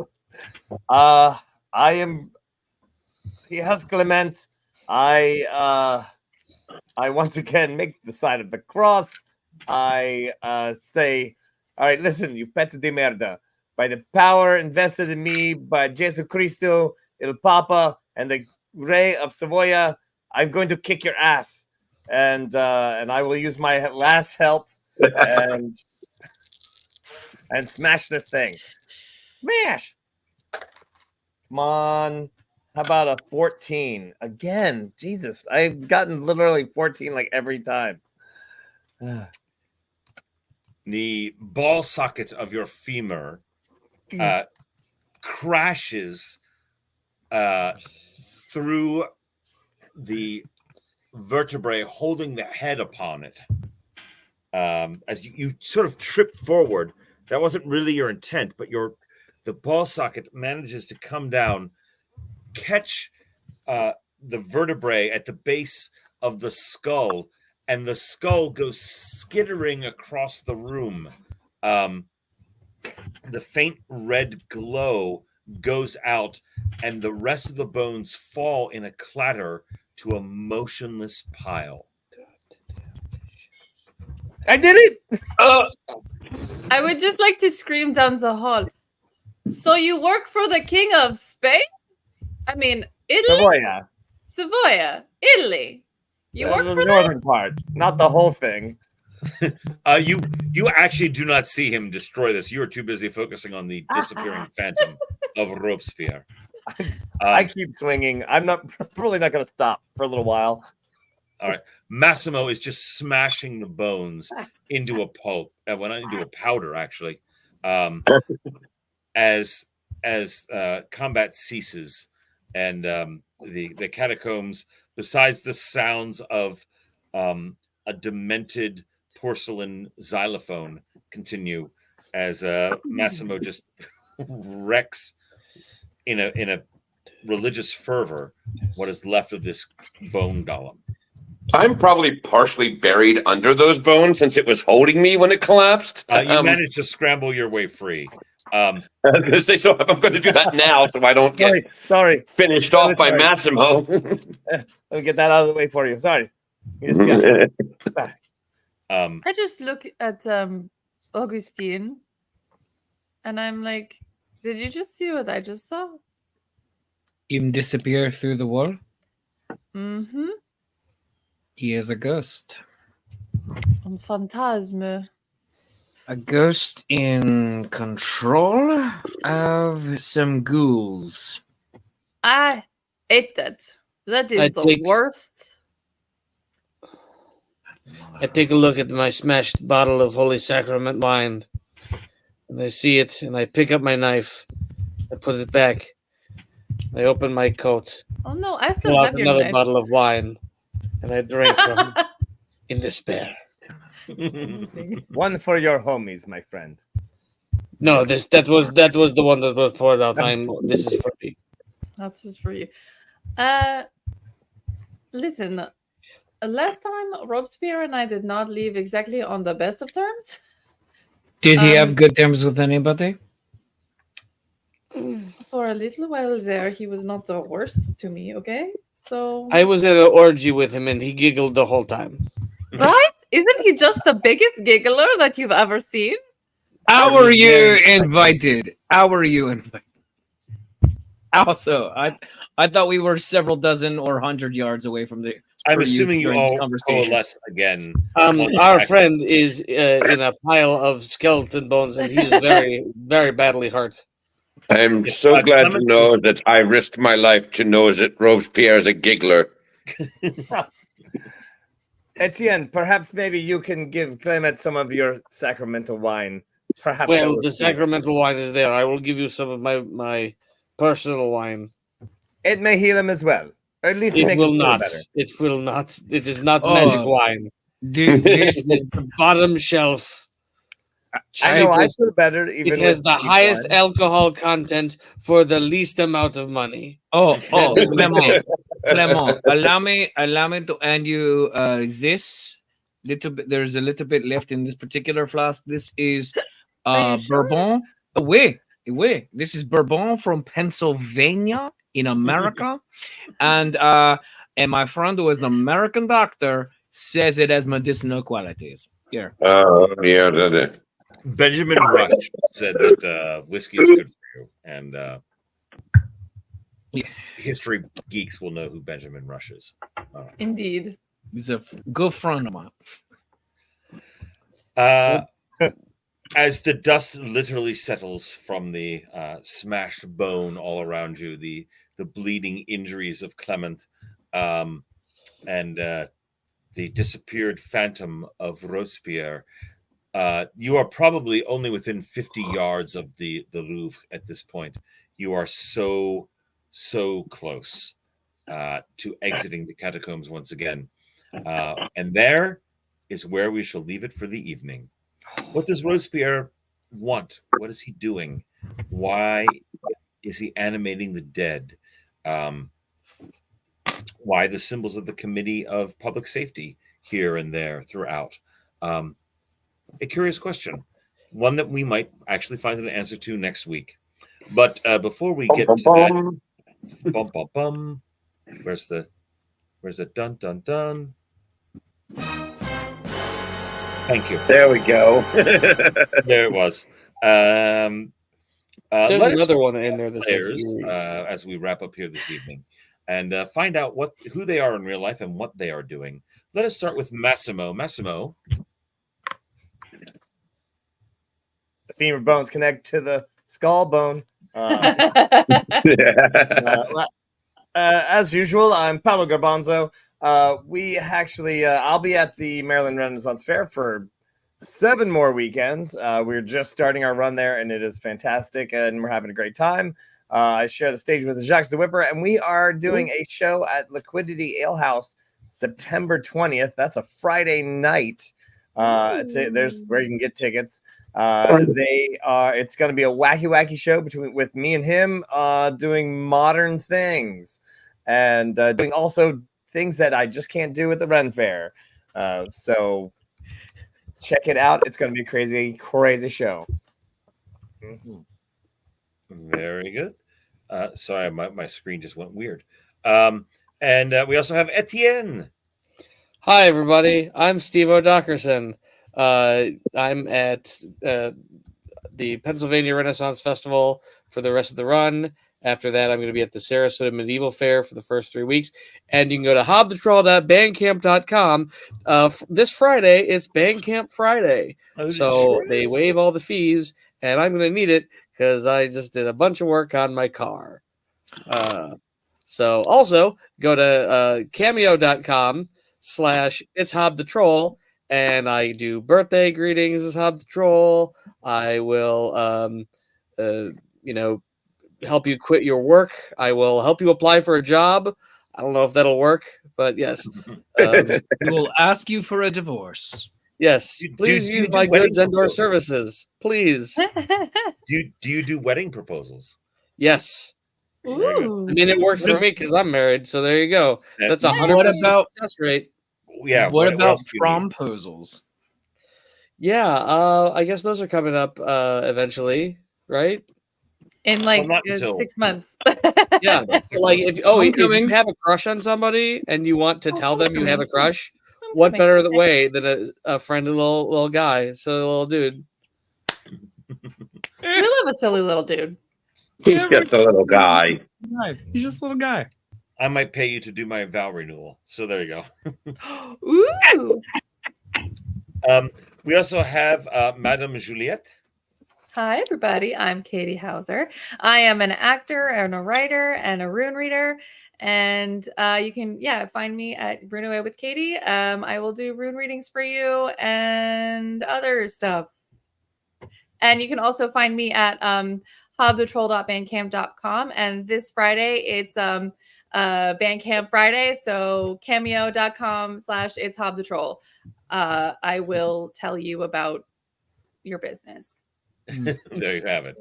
He has Clement. I once again make the sign of the cross. I say, all right, listen, you pets de merda. By the power invested in me by Jesu Cristo, El Papa, and the Rey of Savoia, I'm going to kick your ass. And I will use my last help and smash this thing. Smash! Come on. How about a 14? Again, Jesus. I've gotten literally 14 like every time. The ball socket of your femur crashes through the vertebrae, holding the head upon it. As you sort of trip forward. That wasn't really your intent, but the ball socket manages to come down, catch the vertebrae at the base of the skull, and the skull goes skittering across the room. The faint red glow goes out, and the rest of the bones fall in a clatter to a motionless pile. I did it! I would just like to scream down the hall. So you work for the King of Spain? I mean, Italy? Savoya. Savoia, Italy. You work The for them? northern part, not the whole thing. You actually do not see him destroy this. You are too busy focusing on the disappearing phantom of Robespierre. I keep swinging. I'm probably not going to stop for a little while. All right, Massimo is just smashing the bones into a pulp, into a powder, actually. As combat ceases, and the catacombs, besides the sounds of a demented porcelain xylophone, continue as Massimo just wrecks in a religious fervor what is left of this bone golem. I'm probably partially buried under those bones since it was holding me when it collapsed. You managed to scramble your way free. I was going to say, so I'm going to do that now so I don't get finished off by Massimo. Let me get that out of the way for you. Sorry. I just look at Augustine and I'm like, did you just see what I just saw? Him disappear through the wall? Mm-hmm. He is a ghost. Un fantasma. A ghost in control of some ghouls. I hate that. That is the worst. I take a look at my smashed bottle of Holy Sacrament wine, and I see it, and I pick up my knife. I put it back. I open my coat. Oh no, I still pull out have your another knife. bottle of wine, and I drink from it in despair. One for your homies, my friend. No, that was the one that was poured out. This is for me. That's just for you. Listen, last time Robespierre and I did not leave exactly on the best of terms. Did he have good terms with anybody? For a little while there, he was not the worst to me, okay? So I was at an orgy with him, and he giggled the whole time. Right? Isn't he just the biggest giggler that you've ever seen? How are you invited? How are you invited? Also, I thought we were several dozen or 100 yards away from the. I'm assuming you all coalesce again. Our friend is in a pile of skeleton bones, and he's very, very badly hurt. I'm so glad to know that I risked my life to know that Robespierre is a giggler. Etienne, perhaps maybe you can give Clement some of your sacramental wine. Perhaps. Well, the sacramental wine is there. I will give you some of my personal wine. It may heal him as well. Or at least it make will him not. Better. It will not. It is not magic wine. This is the bottom shelf. I know I feel better. Even it has the highest alcohol content for the least amount of money. Clement, allow me to hand you this little bit. There's a little bit left in this particular flask. This is Bourbon. Wait. This is Bourbon from Pennsylvania in America, and my friend who is an American doctor says it has medicinal qualities. Here. Yeah. Benjamin Rush said that whiskey is good for you, and history geeks will know who Benjamin Rush is. Indeed. He's a good friend of mine. As the dust literally settles from the smashed bone all around you, the bleeding injuries of Clement, and the disappeared phantom of Robespierre, you are probably only within 50 yards of the Louvre at this point. You are so close to exiting the catacombs once again. And there is where we shall leave it for the evening. What does Robespierre want? What is he doing? Why is he animating the dead? Why the symbols of the Committee of Public Safety here and there throughout? A curious question, one that we might actually find an answer to next week. But before we get to that, where's the Where's it? Dun dun dun. Thank you. There we go. There it was. There's another one in there that's players like as we wrap up here this evening, and find out who they are in real life and what they are doing. Let us start with Massimo. Massimo. The femur bones connect to the skull bone. As usual, I'm Paolo Garbanzo. We actually, I'll be at the Maryland Renaissance Fair for 7 more weekends. We're just starting our run there, and it is fantastic, and we're having a great time. I share the stage with Jacques the Whipper, and we are doing a show at Liquidity Ale House September 20th. That's a Friday night. There's where you can get tickets. It's going to be a wacky show with me and him doing modern things and doing also things that I just can't do at the Ren Fair. So check it out. It's going to be a crazy show. Mm-hmm. Very good. Sorry, my screen just went weird. And we also have Etienne. Hi, everybody. I'm Steve O'Dockerson. I'm at the Pennsylvania Renaissance Festival for the rest of the run. After that, I'm going to be at the Sarasota Medieval Fair for the first 3 weeks. And you can go to hobthetroll.bandcamp.com. This Friday, it's Bandcamp Friday. So they waive all the fees, and I'm going to need it because I just did a bunch of work on my car. So also go to cameo.com/it's Hob the Troll, and I do birthday greetings as Hob the Troll. I will, help you quit your work. I will help you apply for a job. I don't know if that'll work, but yes. We will ask you for a divorce. Yes, please use my goods and/or services, please. Do you do wedding proposals? Yes. Ooh. I mean, it works for me because I'm married, so there you go. That's 100% success rate. Yeah. What about promposals? Yeah, I guess those are coming up eventually, right? In like 6 months. Yeah. Like if you have a crush on somebody and you want to tell them you have a crush, what better way than a friendly little guy, silly little dude? We love a silly little dude. He's just a little guy. He's just a little guy. I might pay you to do my vow renewal. So there you go. Ooh. We also have Madame Juliette. Hi, everybody. I'm Katie Hauser. I am an actor and a writer and a rune reader. And you can, find me at Rune Away with Katie. I will do rune readings for you and other stuff. And you can also find me at hobthetroll.bandcamp.com. And this Friday, it's Bandcamp Friday. So cameo.com/it's hobthetroll. I will tell you about your business. There you have it.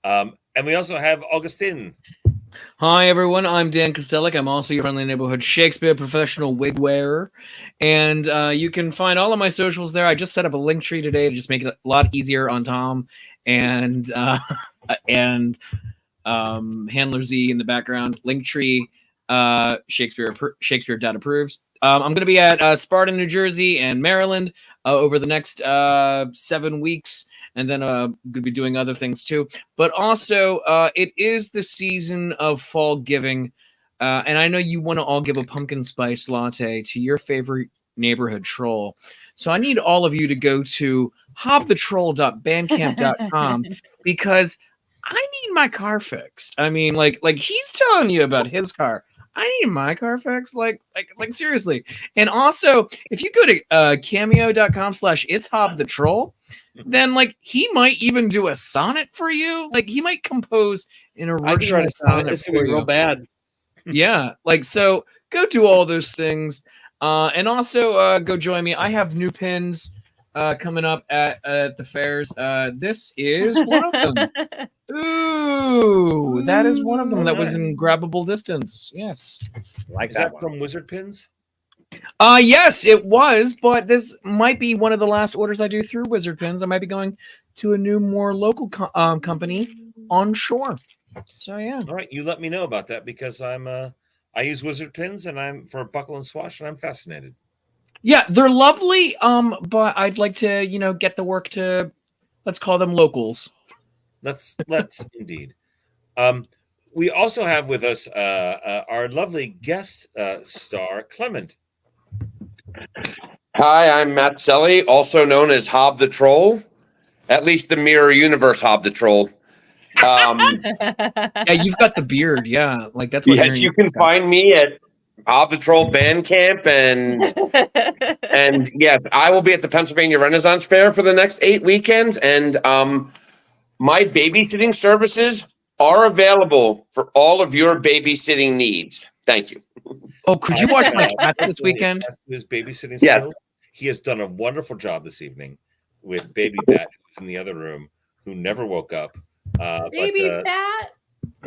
And we also have Augustine. Hi, everyone. I'm Dan Kostelik. I'm also your friendly neighborhood Shakespeare professional wig wearer. And you can find all of my socials there. I just set up a link tree today to just make it a lot easier on Tom and Handler Z in the background. Linktree, Shakespeare Dad Approves. I'm going to be at Sparta, New Jersey and Maryland over the next 7 weeks. And then I'm going to be doing other things too. But also, it is the season of fall giving. And I know you want to all give a pumpkin spice latte to your favorite neighborhood troll. So I need all of you to go to hobthetroll.bandcamp.com because I need my car fixed. I mean, like he's telling you about his car. I need my car fixed. Like seriously. And also, if you go to cameo.com/it's Hob the Troll, then he might even do a sonnet for you. Like he might compose an original sonnet. It's gonna be real bad. Yeah. So go do all those things. And also go join me. I have new pins coming up at the fairs. This is one of them. Ooh, that is one of them that was in grabbable distance. Yes. Is that from Wizard Pins? Yes, it was, but this might be one of the last orders I do through Wizard Pins. I might be going to a new, more local company on shore. So yeah. All right, you let me know about that because I'm I use wizard pins, and I'm for buckle and swash, and I'm fascinated. Yeah, they're lovely. But I'd like to, get the work to, let's call them locals. Let's indeed. We also have with us our lovely guest star, Clement. Hi, I'm Matt Selly, also known as Hob the Troll. At least the Mirror Universe Hob the Troll. Yeah, you've got the beard. Yeah, like that's what. Yes, you can find me at Hob the Troll Bandcamp, and yes, I will be at the Pennsylvania Renaissance Fair for the next 8 weekends, and my babysitting services are available for all of your babysitting needs. Thank you. Oh, could you watch my cat this weekend? His babysitting Yes. skills. He has done a wonderful job this evening with Baby Bat, who's in the other room, who never woke up. Baby Bat.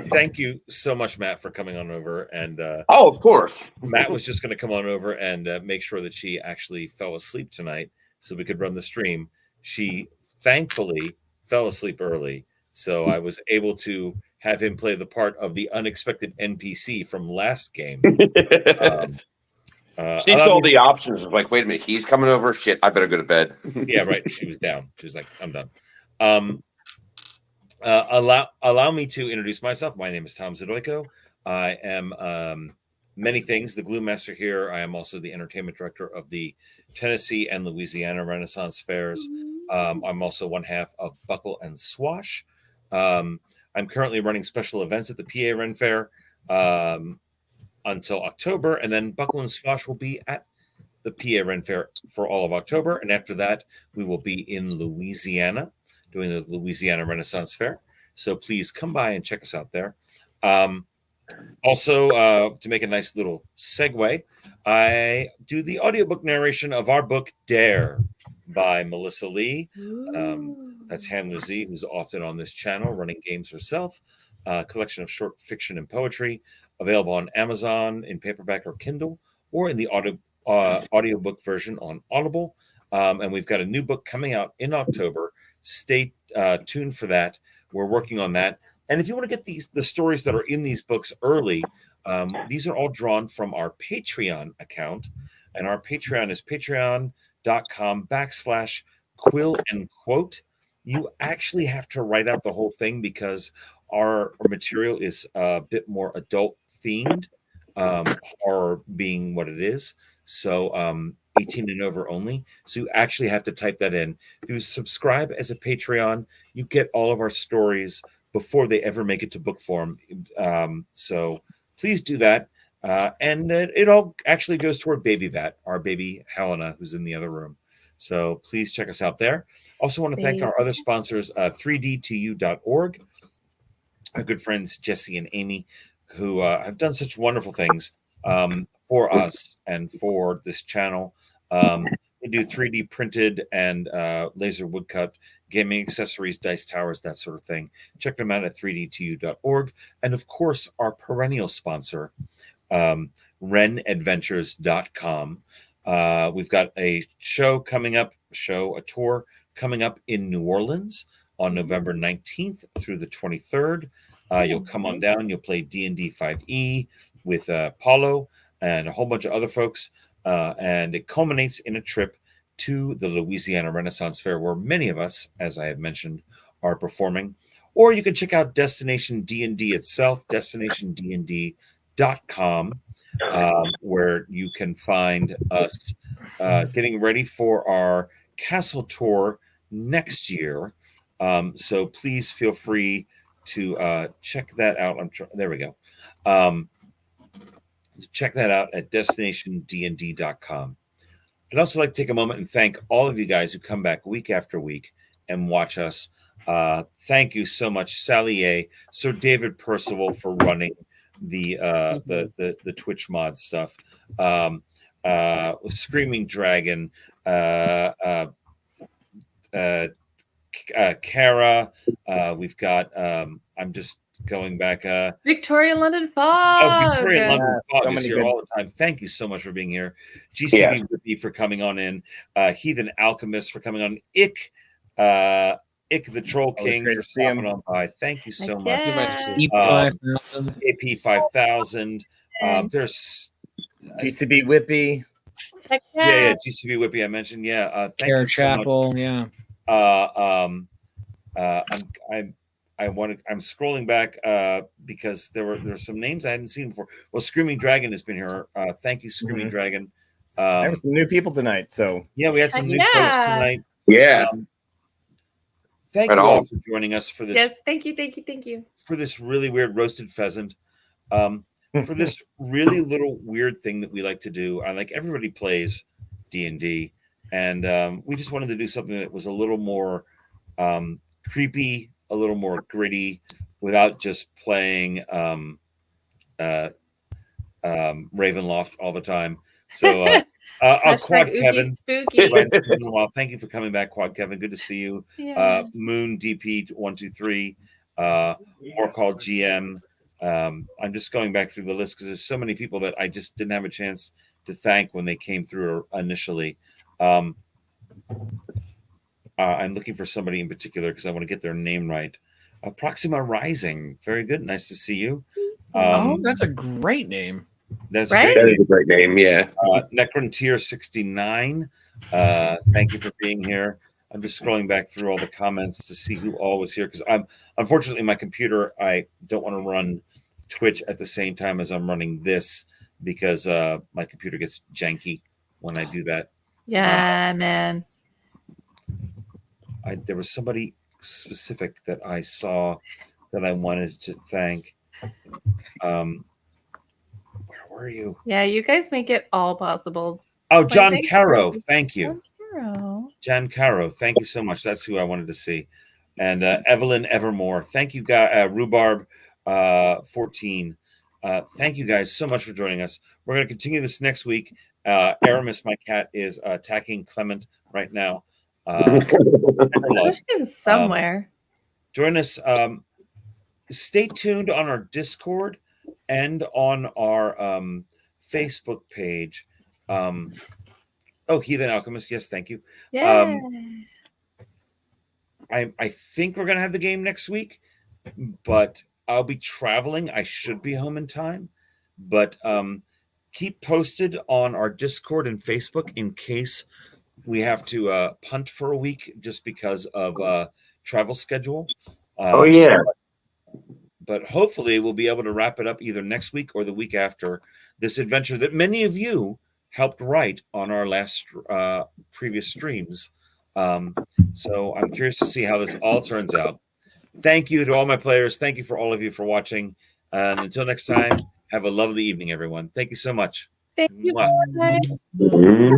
Thank you so much, Matt, for coming on over. And oh, of course, Matt was just going to come on over and make sure that she actually fell asleep tonight so we could run the stream. She thankfully fell asleep early, so I was able to have him play the part of the unexpected NPC from last game. She saw the options. Like, wait a minute, he's coming over. Shit, I better go to bed. Yeah, right. She was down. She was like, I'm done. Allow me to introduce myself. My name is Tom Zadoyko. I am many things. The Glue Master here. I am also the entertainment director of the Tennessee and Louisiana Renaissance Fairs. I'm also one half of Buckle and Swash. I'm currently running special events at the PA Ren Fair until October, and then Buckle and Swash will be at the PA Ren Fair for all of October, and after that, we will be in Louisiana doing the Louisiana Renaissance Fair. So please come by and check us out there. Also, to make a nice little segue, I do the audiobook narration of our book, Dare, by Melissa Lee. That's Handler Z, who's often on this channel running games herself. A collection of short fiction and poetry available on Amazon in paperback or Kindle, or in the audiobook version on Audible. And we've got a new book coming out in October. Stay tuned for that. We're working on that. And if you want to get the stories that are in these books early, these are all drawn from our Patreon account. And our Patreon is patreon.com/quill and quote. You actually have to write out the whole thing because our material is a bit more adult themed, horror being what it is. So 18 and over only. So you actually have to type that in. If you subscribe as a Patreon, you get all of our stories before they ever make it to book form. So please do that. And it all actually goes toward Baby Bat, our baby Helena, who's in the other room. So please check us out there. Also want to thank our other sponsors, 3dtu.org, our good friends Jesse and Amy, who have done such wonderful things for us and for this channel. They do 3D printed and laser woodcut gaming accessories, dice towers, that sort of thing. Check them out at 3dtu.org. And of course, our perennial sponsor, renadventures.com. We've got a show coming up, a tour coming up in New Orleans on November 19th through the 23rd. You'll come on down, you'll play D&D 5e with Paulo and a whole bunch of other folks. And it culminates in a trip to the Louisiana Renaissance Fair, where many of us, as I have mentioned, are performing. Or you can check out Destination D&D itself, destinationdnd.com, where you can find us getting ready for our castle tour next year. So please feel free to check that out. There we go. Check that out at destinationdnd.com. I'd also like to take a moment and thank all of you guys who come back week after week and watch us. Thank you so much, Sally A, Sir David Percival for running the Twitch mod stuff. Screaming Dragon, Kara. We've got. I'm just going back. Victoria London Fog. Victoria London Fog so is many here good- all the time. Thank you so much for being here. GCB Whippy for coming on in. Heathen Alchemist for coming on. Ick the Troll King great for to see him. stopping on by. Thank you so much. Again. EP 5000. AP 5000. There's GCB Whippy. Heck yeah, GCB Whippy I mentioned. Yeah, thank Care you so much. Chapel, yeah. I'm scrolling back because there's some names I hadn't seen before. Well, Screaming Dragon has been here. Thank you, Screaming Dragon. There were some new people tonight, so yeah, we had some new folks tonight. Yeah. Thank Right you all on. for joining us for this. Yes, thank you. For this really weird roasted pheasant. For this really little weird thing that we like to do. Everybody plays D&D, and we just wanted to do something that was a little more creepy, a little more gritty, without just playing Ravenloft all the time. So Quad Kevin, spooky. well, thank you for coming back, Quad Kevin. Good to see you. Yeah. Moon DP 123, more called GM. I'm just going back through the list because there's so many people that I just didn't have a chance to thank when they came through initially. I'm looking for somebody in particular because I want to get their name right. Proxima Rising, very good. Nice to see you. That's a great name. That's Right? That is a great name. Yeah. Necrontier 69. Thank you for being here. I'm just scrolling back through all the comments to see who all was here because unfortunately my computer, I don't want to run Twitch at the same time as I'm running this because my computer gets janky when I do that. Yeah, man. There was somebody specific that I saw that I wanted to thank. Where were you? Yeah, you guys make it all possible. Oh, John thanks, Caro. Chris. Thank you. John Caro. John Caro. Thank you so much. That's who I wanted to see. And Evelyn Evermore. Thank you, guys. Rhubarb 14. Thank you guys so much for joining us. We're going to continue this next week. Aramis, my cat, is attacking Clement right now. Somewhere. Join us. Stay tuned on our Discord and on our Facebook page. Heathen Alchemist. Yes, thank you. Yeah. I think we're gonna have the game next week, but I'll be traveling. I should be home in time, but keep posted on our Discord and Facebook in case we have to punt for a week just because of travel schedule. Oh yeah. But hopefully we'll be able to wrap it up either next week or the week after this adventure that many of you helped write on our last previous streams. So I'm curious to see how this all turns out. Thank you to all my players. Thank you for all of you for watching. And until next time, have a lovely evening, everyone. Thank you so much. Thank you. Mwah. Bye. Mhm.